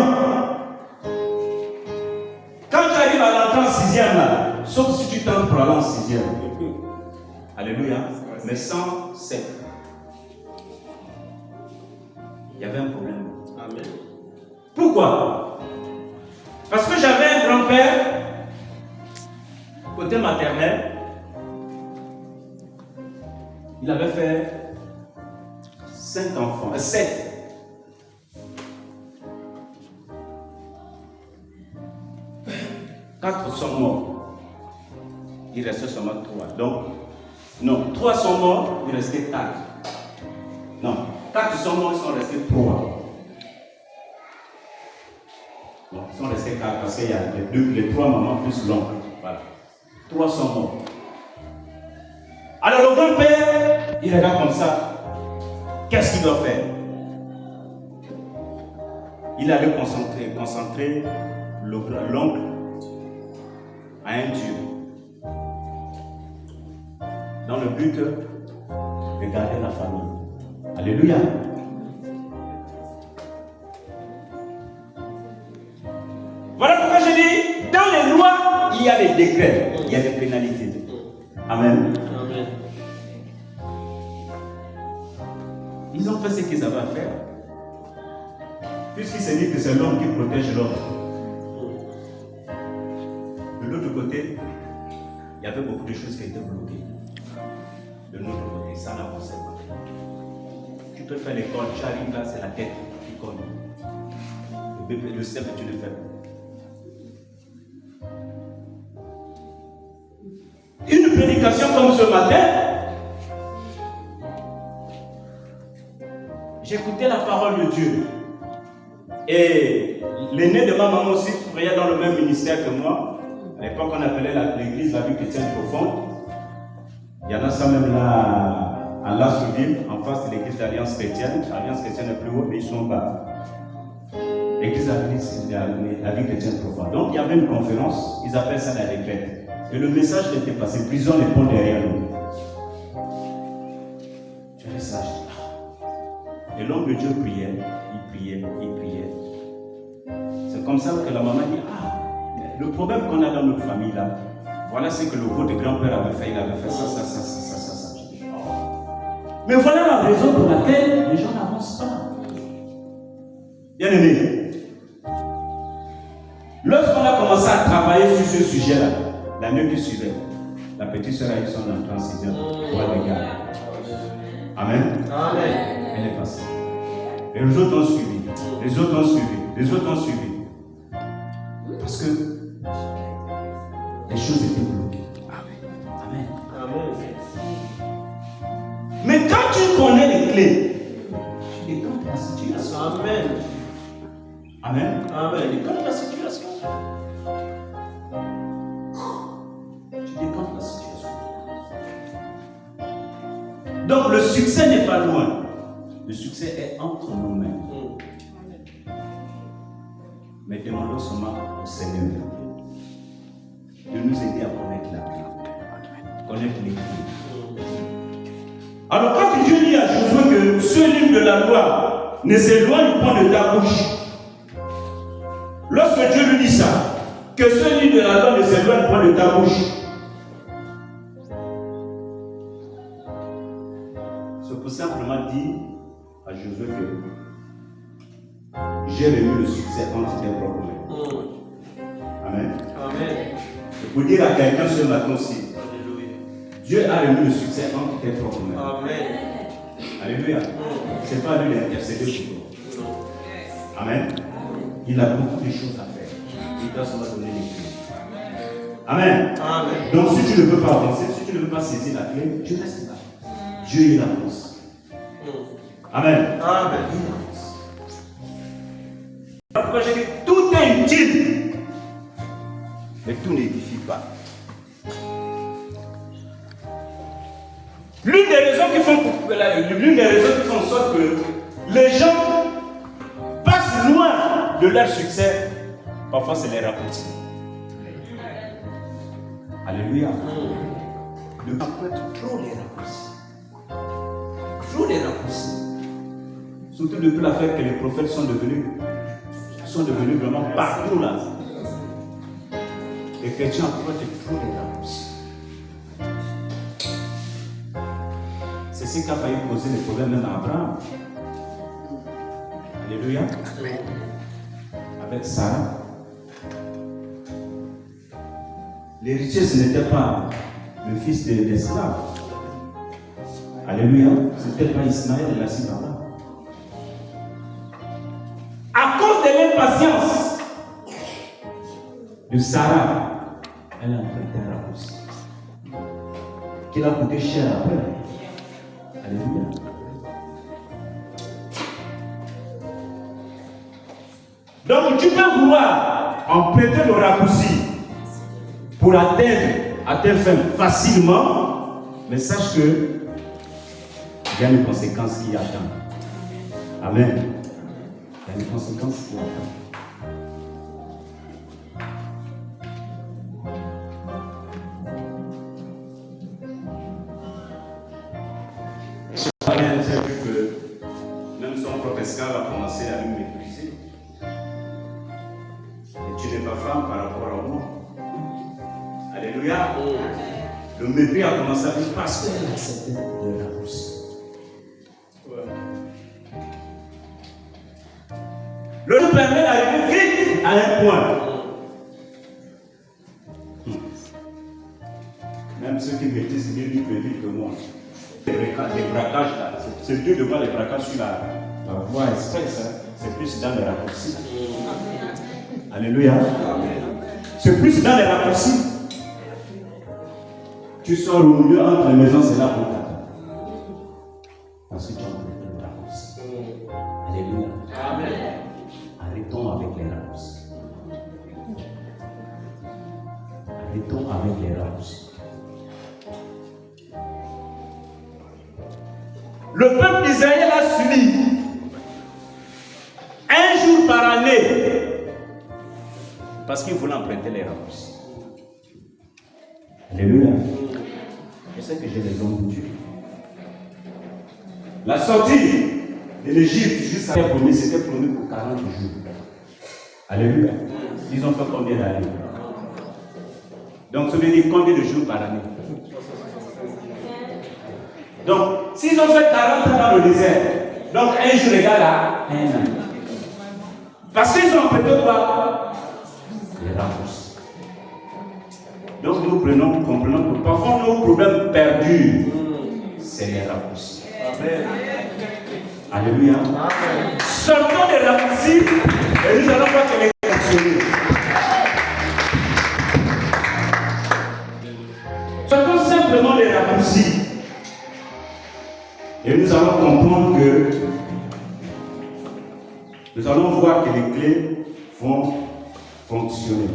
Quand tu arrives à l'entrée en 6e là, sauf si tu tentes pour aller en 6e. Alléluia. Mais sans CEP. Il y avait un problème. Amen. Pourquoi? Parce que j'avais un grand-père, côté maternel, il avait fait 5 enfants, 7. Quatre sont morts. Il restait seulement 3. Donc, non, 3 sont morts, il restait 4. Non, 4 sont morts, ils sont restés 3. Bon, ils sont restés 4 parce qu'il y a les 3 mamans plus l'oncle. Voilà. 3 sont morts. Alors le grand-père, il regarde comme ça. Qu'est-ce qu'il doit faire? il allait concentrer l'oncle à un Dieu. Dans le but de garder la famille. Alléluia. Voilà pourquoi je dis, dans les lois, il y a des décrets, il y a des pénalités. Amen. Amen. Ils ont fait ce qu'ils avaient à faire. Puisqu'il s'est dit que c'est l'homme qui protège l'homme. De l'autre côté, il y avait beaucoup de choses qui étaient bloquées. De notre côté, ça n'avançait pas. Tu peux faire l'école, tu arrives là, c'est la tête qui cogne. Le bébé, le cerveau, tu le fais. Une prédication comme ce matin, j'écoutais la parole de Dieu. Et l'aîné de ma maman aussi travaillait dans le même ministère que moi. À l'époque, on appelait l'église la vie chrétienne profonde. Il y en a ça même là à Lassouville, en face de l'église d'Alliance chrétienne. L'Alliance chrétienne est plus haut, mais ils sont bas. L'église de la vie chrétienne profonde. Donc il y avait une conférence, ils appellent ça la retraite. Et le message était passé, prison les ponts derrière nous. Je fais ça. Et l'homme de Dieu priait, il priait, il priait. C'est comme ça que la maman dit, le problème qu'on a dans notre famille là, voilà ce que le votre grand-père avait fait, il avait fait ça. Je dis, mais voilà la raison pour laquelle les gens n'avancent pas. Bien aimé, lorsqu'on a commencé à travailler sur ce sujet-là, l'année qui suivait, la petite sœur a eu son entrée en 6e pour les gars. Amen. Amen. Elle est passée. Les autres ont suivi. Les autres ont suivi. Les autres ont suivi. Parce que les choses étaient bloquées. Amen. Amen. Mais quand tu connais les clés, tu décantes la situation. Amen. Amen. Amen. Tu décantes la situation. Tu décantes la situation. Donc le succès n'est pas loin. Le succès est entre nos mains. Mais demandons seulement au Seigneur de nous aider à connaître la clé. Connaître les clés. Alors quand Dieu dit à Josué que ce livre de la loi ne s'éloigne point de ta bouche, lorsque Dieu lui dit ça, que ce livre de la loi ne s'éloigne point de ta bouche, c'est pour simplement dire à Josué que j'ai remis le succès entre tes propres mains. Amen. Amen. Et pour dire à quelqu'un ce matin aussi, Alléluia. Dieu a remis le succès entre tes propres mains. Amen. Alléluia. Ce n'est pas à lui d'intercéder pour toi. Amen. Il a beaucoup de choses à faire. Il doit seulement donner les clés. Amen. Amen. Donc si tu ne veux pas avancer, si tu ne veux pas saisir la clé, tu restes là. Dieu il avance. Amen. Amen. Il avance. Pourquoi j'ai dit tout est utile, mais tout n'édifie pas. L'une des raisons qui font en sorte que les gens passent loin de leur succès, parfois c'est les raccourcis. Alléluia. Ne emprunte trop les raccourcis. Trop les raccourcis. Surtout depuis l'affaire que les prophètes sont devenus vraiment partout là. Les chrétiens empruntent trop les raccourcis. C'est ce qui a failli poser les problèmes même à Abraham. Alléluia. Avec Sarah. L'héritier, ce n'était pas le fils de l'esclave. Alléluia. Ce n'était pas Ismaël et la Sibara. À cause de l'impatience de Sarah, elle a emprunté un raccourci qui l'a coûté cher après. Alléluia. Donc tu peux vouloir emprunter le raccourci pour atteindre à tes fins facilement, mais sache que il y a une conséquence qui attend. Amen. Il y a une conséquence pour la femme. J'ai vu que même son propre esclave a commencé à lui mépriser. Et tu n'es pas femme par rapport à moi. Alléluia. Le mépris a commencé à lui parce qu'elle acceptait de raccourci. Le nous permet d'arriver vite à un point. Même ceux qui maîtrisent mieux vivent plus vite que moi. Les braquages là, c'est Dieu de voir les braquages sur la voie express, hein. C'est plus dans les raccourcis. Alléluia. C'est plus dans les raccourcis. Tu sors au milieu entre les maisons, c'est là pour t'attendre. Parce que tu as les raccourcis. Alléluia. Amen. Arrêtons avec les raccourcis. Arrêtons avec les raccourcis. Le peuple d'Israël a subi un jour par année parce qu'il voulait emprunter les raccourcis. Alléluia. Je sais que j'ai les hommes de Dieu. La sortie de l'Égypte jusqu'à la promis, c'était promis pour 40 jours. Alléluia. Ils ont fait combien d'années? Donc ça veut dire combien de jours par année? Donc, s'ils ont fait 40 ans dans le désert, donc un jour égale à un an. Parce qu'ils ont emprunté quoi? Les raccourcis. Donc nous comprenons que parfois nos problèmes perdus, c'est les raccourcis. Amen. Alléluia. Sortons des raccourcis et nous allons voir que les fonctionner. Sortons simplement des raccourcis. Et nous allons comprendre que nous allons voir que les clés vont fonctionner.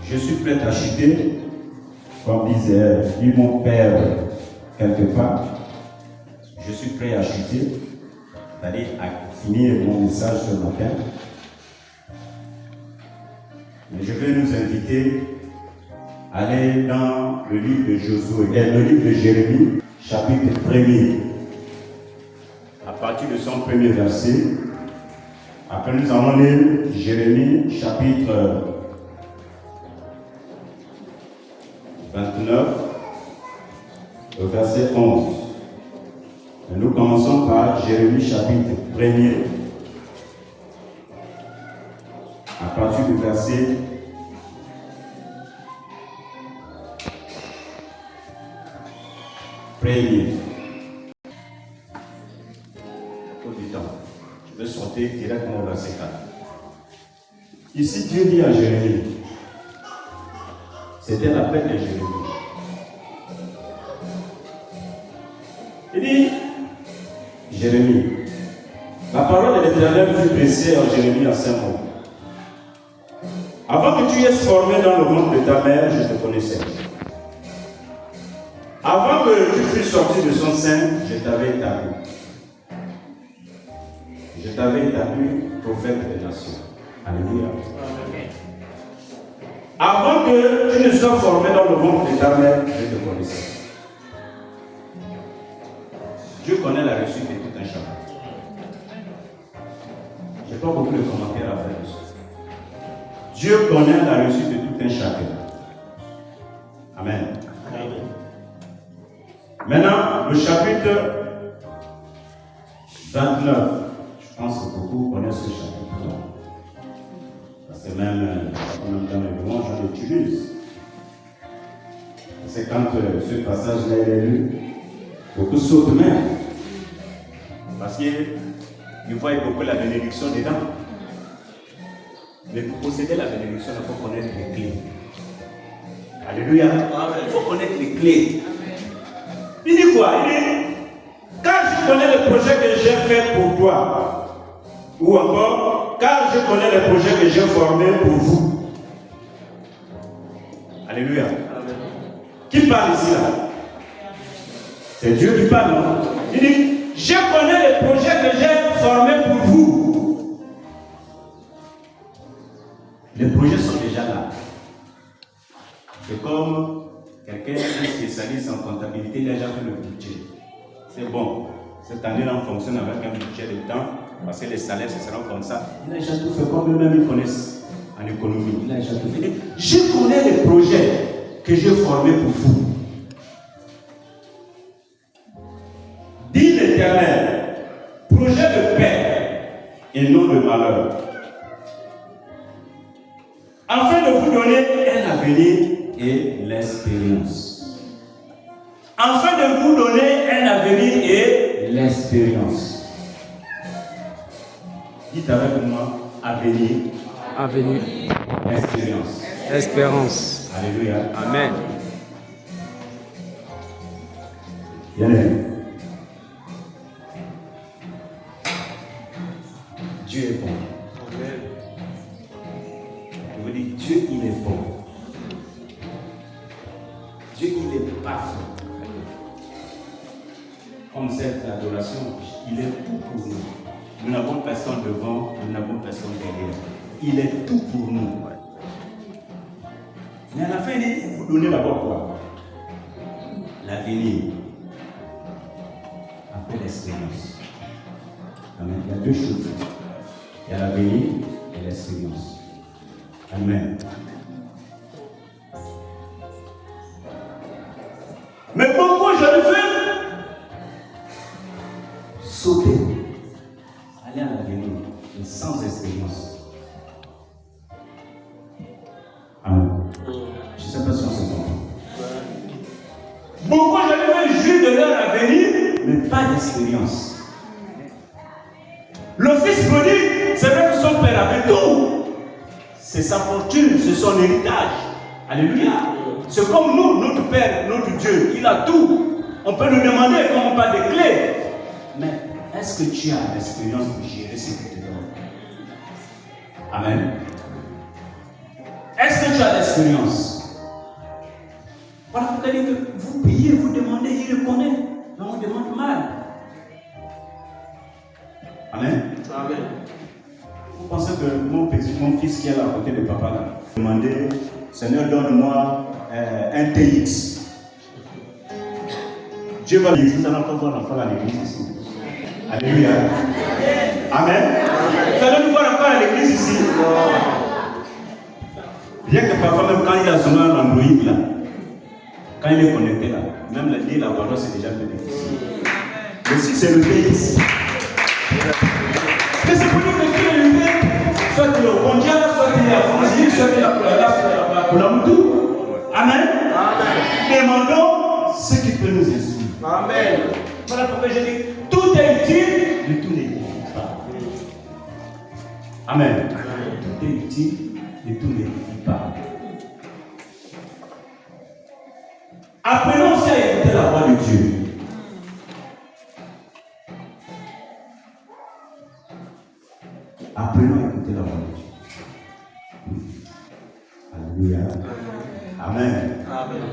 Je suis prêt à chuter, comme disait mon père quelque part. Je suis prêt à chuter, c'est-à-dire à finir mon message ce matin. Mais je vais nous inviter à aller dans le livre de Josué, le livre de Jérémie, chapitre 1er. À partir de son premier verset. Après nous allons lire Jérémie, chapitre 29, le verset 11. Et nous commençons par Jérémie chapitre 1er, à partir du verset 1er. Au du temps. Je vais sauter directement au verset 4. Ici, Dieu dit à Jérémie, c'était l'appel de Jérémie. Il dit, Jérémie, la parole de l'Éternel fut pressée en Jérémie à 5 mots. Avant que tu aies formé dans le ventre de ta mère, je te connaissais. Avant que tu fusses sorti de son sein, je t'avais établi. Je t'avais établi prophète des nations. Alléluia. Avant que tu ne sois formé dans le ventre de ta mère, je te connaissais. Dieu connaît la réussite de tout un chacun. Je n'ai pas beaucoup de commentaires à faire dessus. Dieu connaît la réussite de tout un chacun. Amen. Amen. Maintenant, le chapitre 29. Je pense que beaucoup connaissent ce chapitre-là. Parce que même dans les louanges, on l'utilise. C'est quand ce passage-là est lu, beaucoup sautent même. Parce qu'ils voient beaucoup la bénédiction dedans. Mais pour posséder la bénédiction, il faut connaître les clés. Alléluia. Il faut connaître les clés. Il dit quoi? Il dit, car je connais le projet que j'ai fait pour toi. Ou encore, car je connais les projets que j'ai formés pour vous. Alléluia. Amen. Qui parle ici là? C'est Dieu qui parle, non? Il dit, je connais les projets que j'ai formé pour vous. Les projets sont déjà là. C'est comme quelqu'un qui est spécialiste en comptabilité, il a déjà fait le budget. C'est bon. Cette année-là, on fonctionne avec un budget de temps, parce que les salaires, ce seront comme ça. Il a déjà tout fait, comme eux-mêmes ils connaissent en économie. Il a déjà tout fait. Je connais les projets que j'ai formés pour vous. Dit l'Éternel, projet de paix et non de malheur, afin de vous donner un avenir et l'espérance. Afin de vous donner un avenir et l'espérance. Dites avec moi, avenir, Avenir, espérance. espérance. Alléluia. Amen. Bien-aimé. Dieu est bon. Je vous dis, Dieu, il est bon. Dieu, il est parfait. Comme cette adoration, il est tout pour nous. Nous n'avons personne devant, nous n'avons personne derrière. Il est tout pour nous. Mais à la fin, il dit, vous donnez d'abord quoi? L'avenir. Après l'espérance. Amen. Il y a deux choses. Il y a l'avenir et l'espérance. Amen. Mais beaucoup jeunes filles sauter, aller à l'avenir, mais sans expérience. Amen. Je ne sais pas si on se comprend. Beaucoup jeunes filles jouent de leur avenir, mais pas d'expérience. Le fils prodigue, c'est vrai que son père avait tout. C'est sa fortune, c'est son héritage. Alléluia. C'est comme nous, notre Père, notre Dieu, il a tout. On peut lui demander comme on parle des clés. Mais est-ce que tu as l'expérience pour gérer ce que tu donnes? Amen. Est-ce que tu as l'expérience? Voilà pourquoi il dit que vous payez, vous demandez, il reconnaît. Mais on demande mal. Amen. Amen. Vous pensez que mon fils qui est là à côté de papa là, demandait, Seigneur, donne-moi un TX. Dieu va l'église, ça n'a pas voir l'enfant à l'église ici. Alléluia. Amen. Vous allez nous voir encore à l'église ici. Bien que parfois, même quand il a son Android là, quand il est connecté là, même la voiture c'est déjà un peu difficile. Mais si c'est le TX, mais c'est pour nous que Dieu est élevé, soit il est au Condia, soit il est à Francis, soit il est à Koulamoutou. Amen. Demandons ce qui peut nous instruire. Amen. Voilà pourquoi je dis, tout est utile, mais tout n'est pas. Amen. Tout est utile, mais tout n'est pas. Apprenons aussi à écouter la voix de Dieu. Apprenons à écouter la voix de Dieu. Alléluia. Amen. Amen.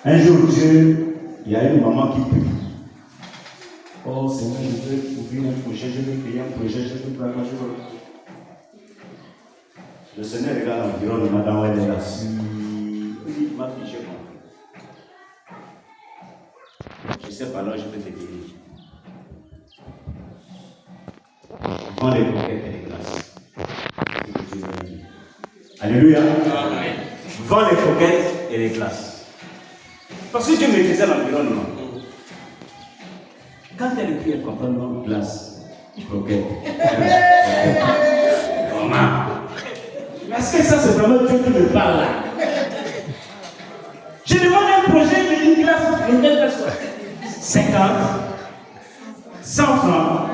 Un jour, Dieu, il y a une maman qui prie. Oh Seigneur, je veux ouvrir un projet, je veux payer un projet, je veux faire un jour. Le Seigneur regarde l'environnement dans où elle est assise. Il dit, ma fille, j'ai compris. Je sais pas, là, je peux te guérir. Vends les coquettes et les glaces. Alléluia. Vends les coquettes et les glaces. Parce que Dieu maîtrisait l'environnement. Quand elle prie, elle comprend non, glace, coquette. Comment? Mais est-ce que ça, c'est vraiment Dieu qui me parle là? Je demande un projet, il me dit une glace, une glace. 50, 100 francs.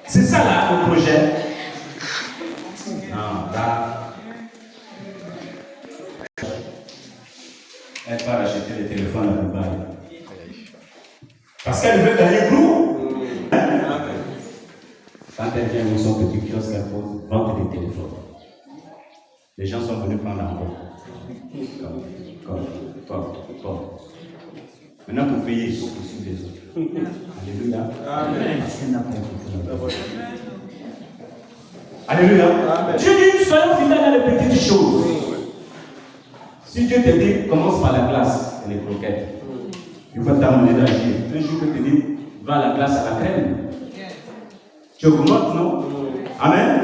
C'est ça là, le projet. Non, là. Elle va acheter le téléphone à Dubaï. Parce qu'elle veut gagner gros. Quand elle vient dans son petit kiosque, elle pose vente des téléphones. Les gens sont venus prendre en haut. Comme. Maintenant, pour payer, il faut poursuivre les autres. Alléluia. Amen. Parce qu'elle n'a pas écouté. Alléluia. Amen. Dieu dit, soyons fidèles dans les petites choses. Si Dieu te dit, commence par la glace et les croquettes, il faut t'amener d'agir. Un jour, il te dit, va à la glace à la crème. Tu augmentes, non? Amen.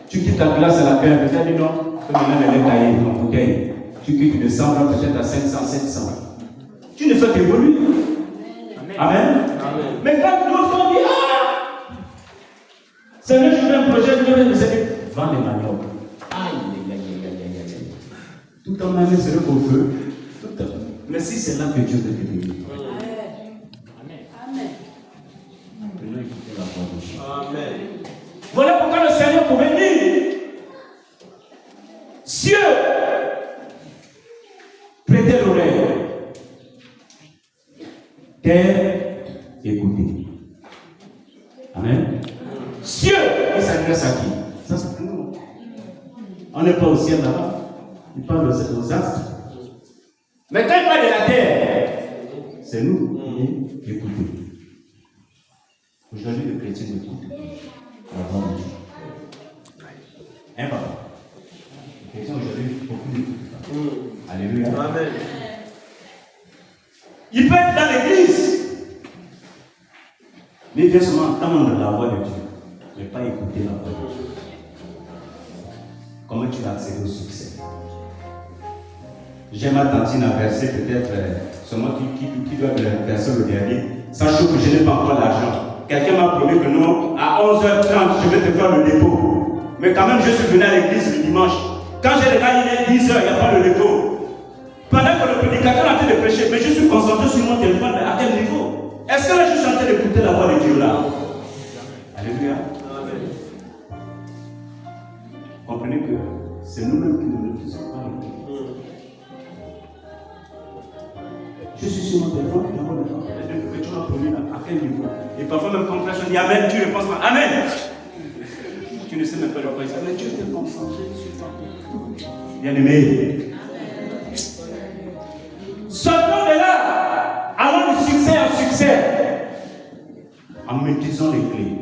Tu quittes la glace à la crème, peut-être dit non, que maintenant elle est taillée en bouteille. Tu quittes de 100 francs peut-être à 500, 700. Tu ne fais qu'évoluer. Amen. Mais quand l'autre dit, ah, c'est vrai, je veux un projet, je veux un projet, vends les maniocs. Aïe. Tout en année serait au feu. Tout en. Mais si c'est là que Dieu te bénir. Amen. Voilà pourquoi le Seigneur pouvait dire, cieux, prêtez l'oreille. Terre, écoutez. Amen. Cieux, il s'adresse à qui? Ça, c'est pour nous. On n'est pas au ciel là-bas. Il parle aux astres. Mais quand il parle de la terre, c'est nous qui écoutons. Aujourd'hui, le chrétien écoute la voix de Dieu. Hein, papa? Le chrétien aujourd'hui, beaucoup d'écoute. Alléluia. Amen. Il peut être dans l'église, mais il vient seulement entendre la voix de Dieu, mais pas écouter la voix de Dieu. Comment tu vas accéder au succès? J'ai ma tantine à verser peut-être, c'est moi qui dois verser le dernier, sachant que je n'ai pas encore l'argent. Quelqu'un m'a promis que non, à 11h30, je vais te faire le dépôt. Mais quand même, je suis venu à l'église le dimanche. Quand j'ai regardé, il est 10h, il n'y a pas le dépôt. Pendant que le prédicateur est en train de prêcher, mais je suis concentré sur mon téléphone, mais à quel niveau? Est-ce que là, je suis en train d'écouter la voix de Dieu là? Alléluia. Comprenez que c'est nous-mêmes qui nous le faisons pas. Je suis sur mon téléphone, que tu m'as promis là, à quel niveau? Et parfois même quand on dit Amen, tu ne penses pas Amen. Tu ne sais même pas le quoi, mais tu es concentré sur toi. Bien-aimé. Sortons de là, allons de succès en succès, en maîtrisant les clés.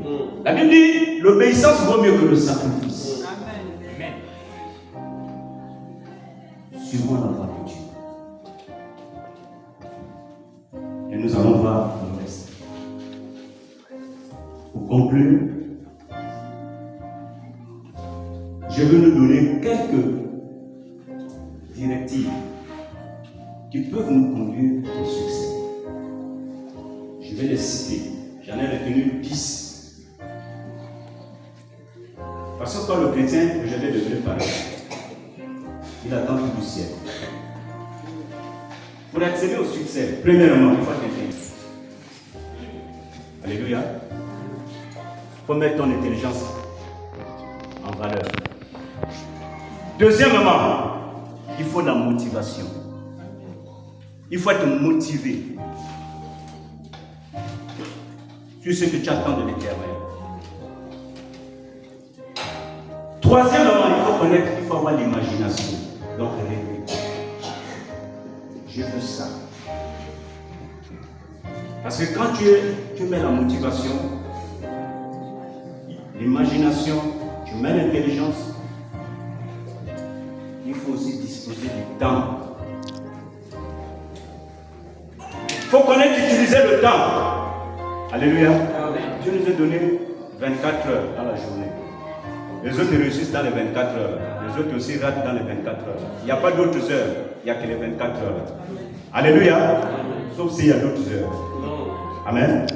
La Bible dit, l'obéissance vaut mieux que le sacrifice. Amen. Suivons la voie de Dieu. Et nous allons voir le reste. Pour conclure, je veux nous donner quelques directives qui peuvent nous conduire au succès. Je vais les citer. J'en ai retenu 10. Parce que quand le chrétien, je vais devenir pareil, il attend tout du ciel. Pour accéder au succès, premièrement, il faut être intelligent. Alléluia. Il faut mettre ton intelligence en valeur. Deuxièmement, il faut la motivation. Il faut être motivé sur ce que tu attends de l'Éternel. Troisièmement, il faut connaître, il faut avoir l'imagination. Donc rêver. Je veux ça. Parce que quand tu mets la motivation, l'imagination, tu mets l'intelligence, il faut aussi disposer du temps. Il faut connaître utiliser le temps. Alléluia. Dieu nous a donné 24 heures dans la journée. Les autres réussissent dans les 24 heures. Les autres aussi ratent dans les 24 heures. Il n'y a pas d'autres heures. Il n'y a que les 24 heures. Alléluia. Sauf s'il y a d'autres heures. Amen.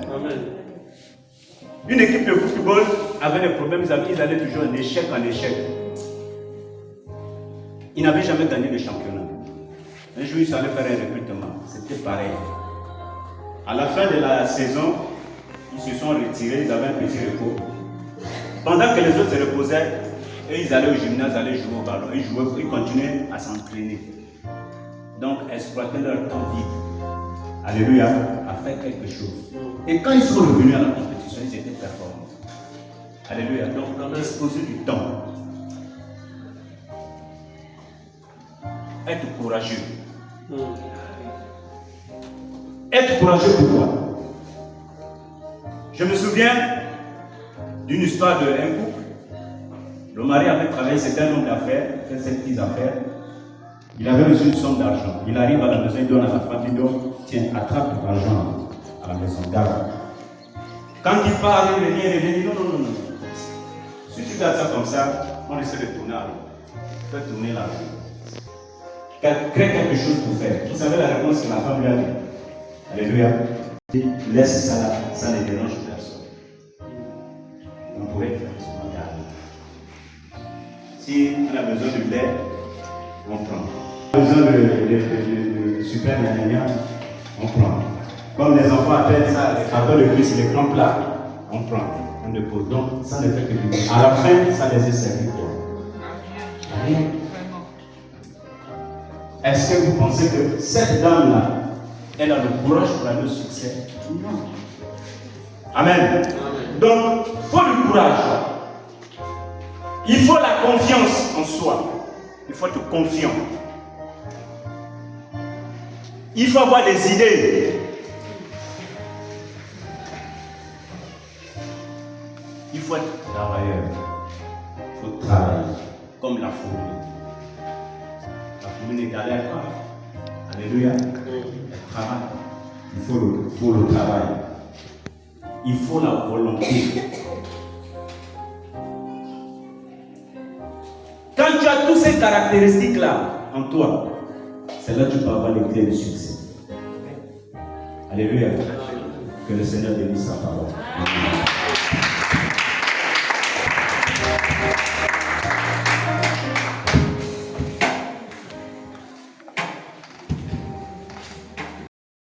Une équipe de football avait des problèmes. Ils allaient toujours d'échec en échec. Ils n'avaient jamais gagné de championnat. Un jour, ils allaient faire un recrutement. C'était pareil. À la fin de la saison, ils se sont retirés, ils avaient un petit repos. Pendant que les autres se reposaient, et ils allaient au gymnase, allaient jouer au ballon, ils continuaient à s'entraîner. Donc, exploiter leur temps vide. Alléluia, à faire quelque chose. Et quand ils sont revenus à la compétition, ils étaient performants. Alléluia, donc disposer du temps. Être courageux. Être courageux pour toi. Je me souviens d'une histoire d'un couple. Le mari avait travaillé, c'était un homme d'affaires, fait ses petites affaires. Il avait reçu une somme d'argent. Il arrive à la maison, il donne à sa femme, il dit, tiens, attrape ton argent à la maison, garde. Quand il part, il revient, non. Si tu gardes ça comme ça, on essaie de tourner alors. Fais tourner l'argent. Crée quelque chose pour faire. Vous savez la réponse que la femme lui a dit. Alléluia. Laisse ça là, ça ne dérange personne. On pourrait faire ça. Si on a besoin de lait, on prend. On a besoin de super gna, on prend. Comme les enfants appellent ça, les fardeaux de Christ, les grands plats, on prend. On dépose. Donc, ça ne fait que du bien. À la fin, ça les est servi quoi? Rien. Est-ce que vous pensez que cette dame-là, elle a le courage pour aller au succès? Non. Amen. Donc, il faut le courage. Il faut la confiance en soi. Il faut être confiant. Il faut avoir des idées. Il faut être travailleur. Il faut travailler comme la fourmi. La fourmi ne galère pas. Alléluia. Elle travaille. Il faut le travail. Il faut la volonté. Quand tu as toutes ces caractéristiques-là en toi, c'est là que tu peux avoir les clés du succès. Alléluia. Que le Seigneur bénisse sa parole. Amen.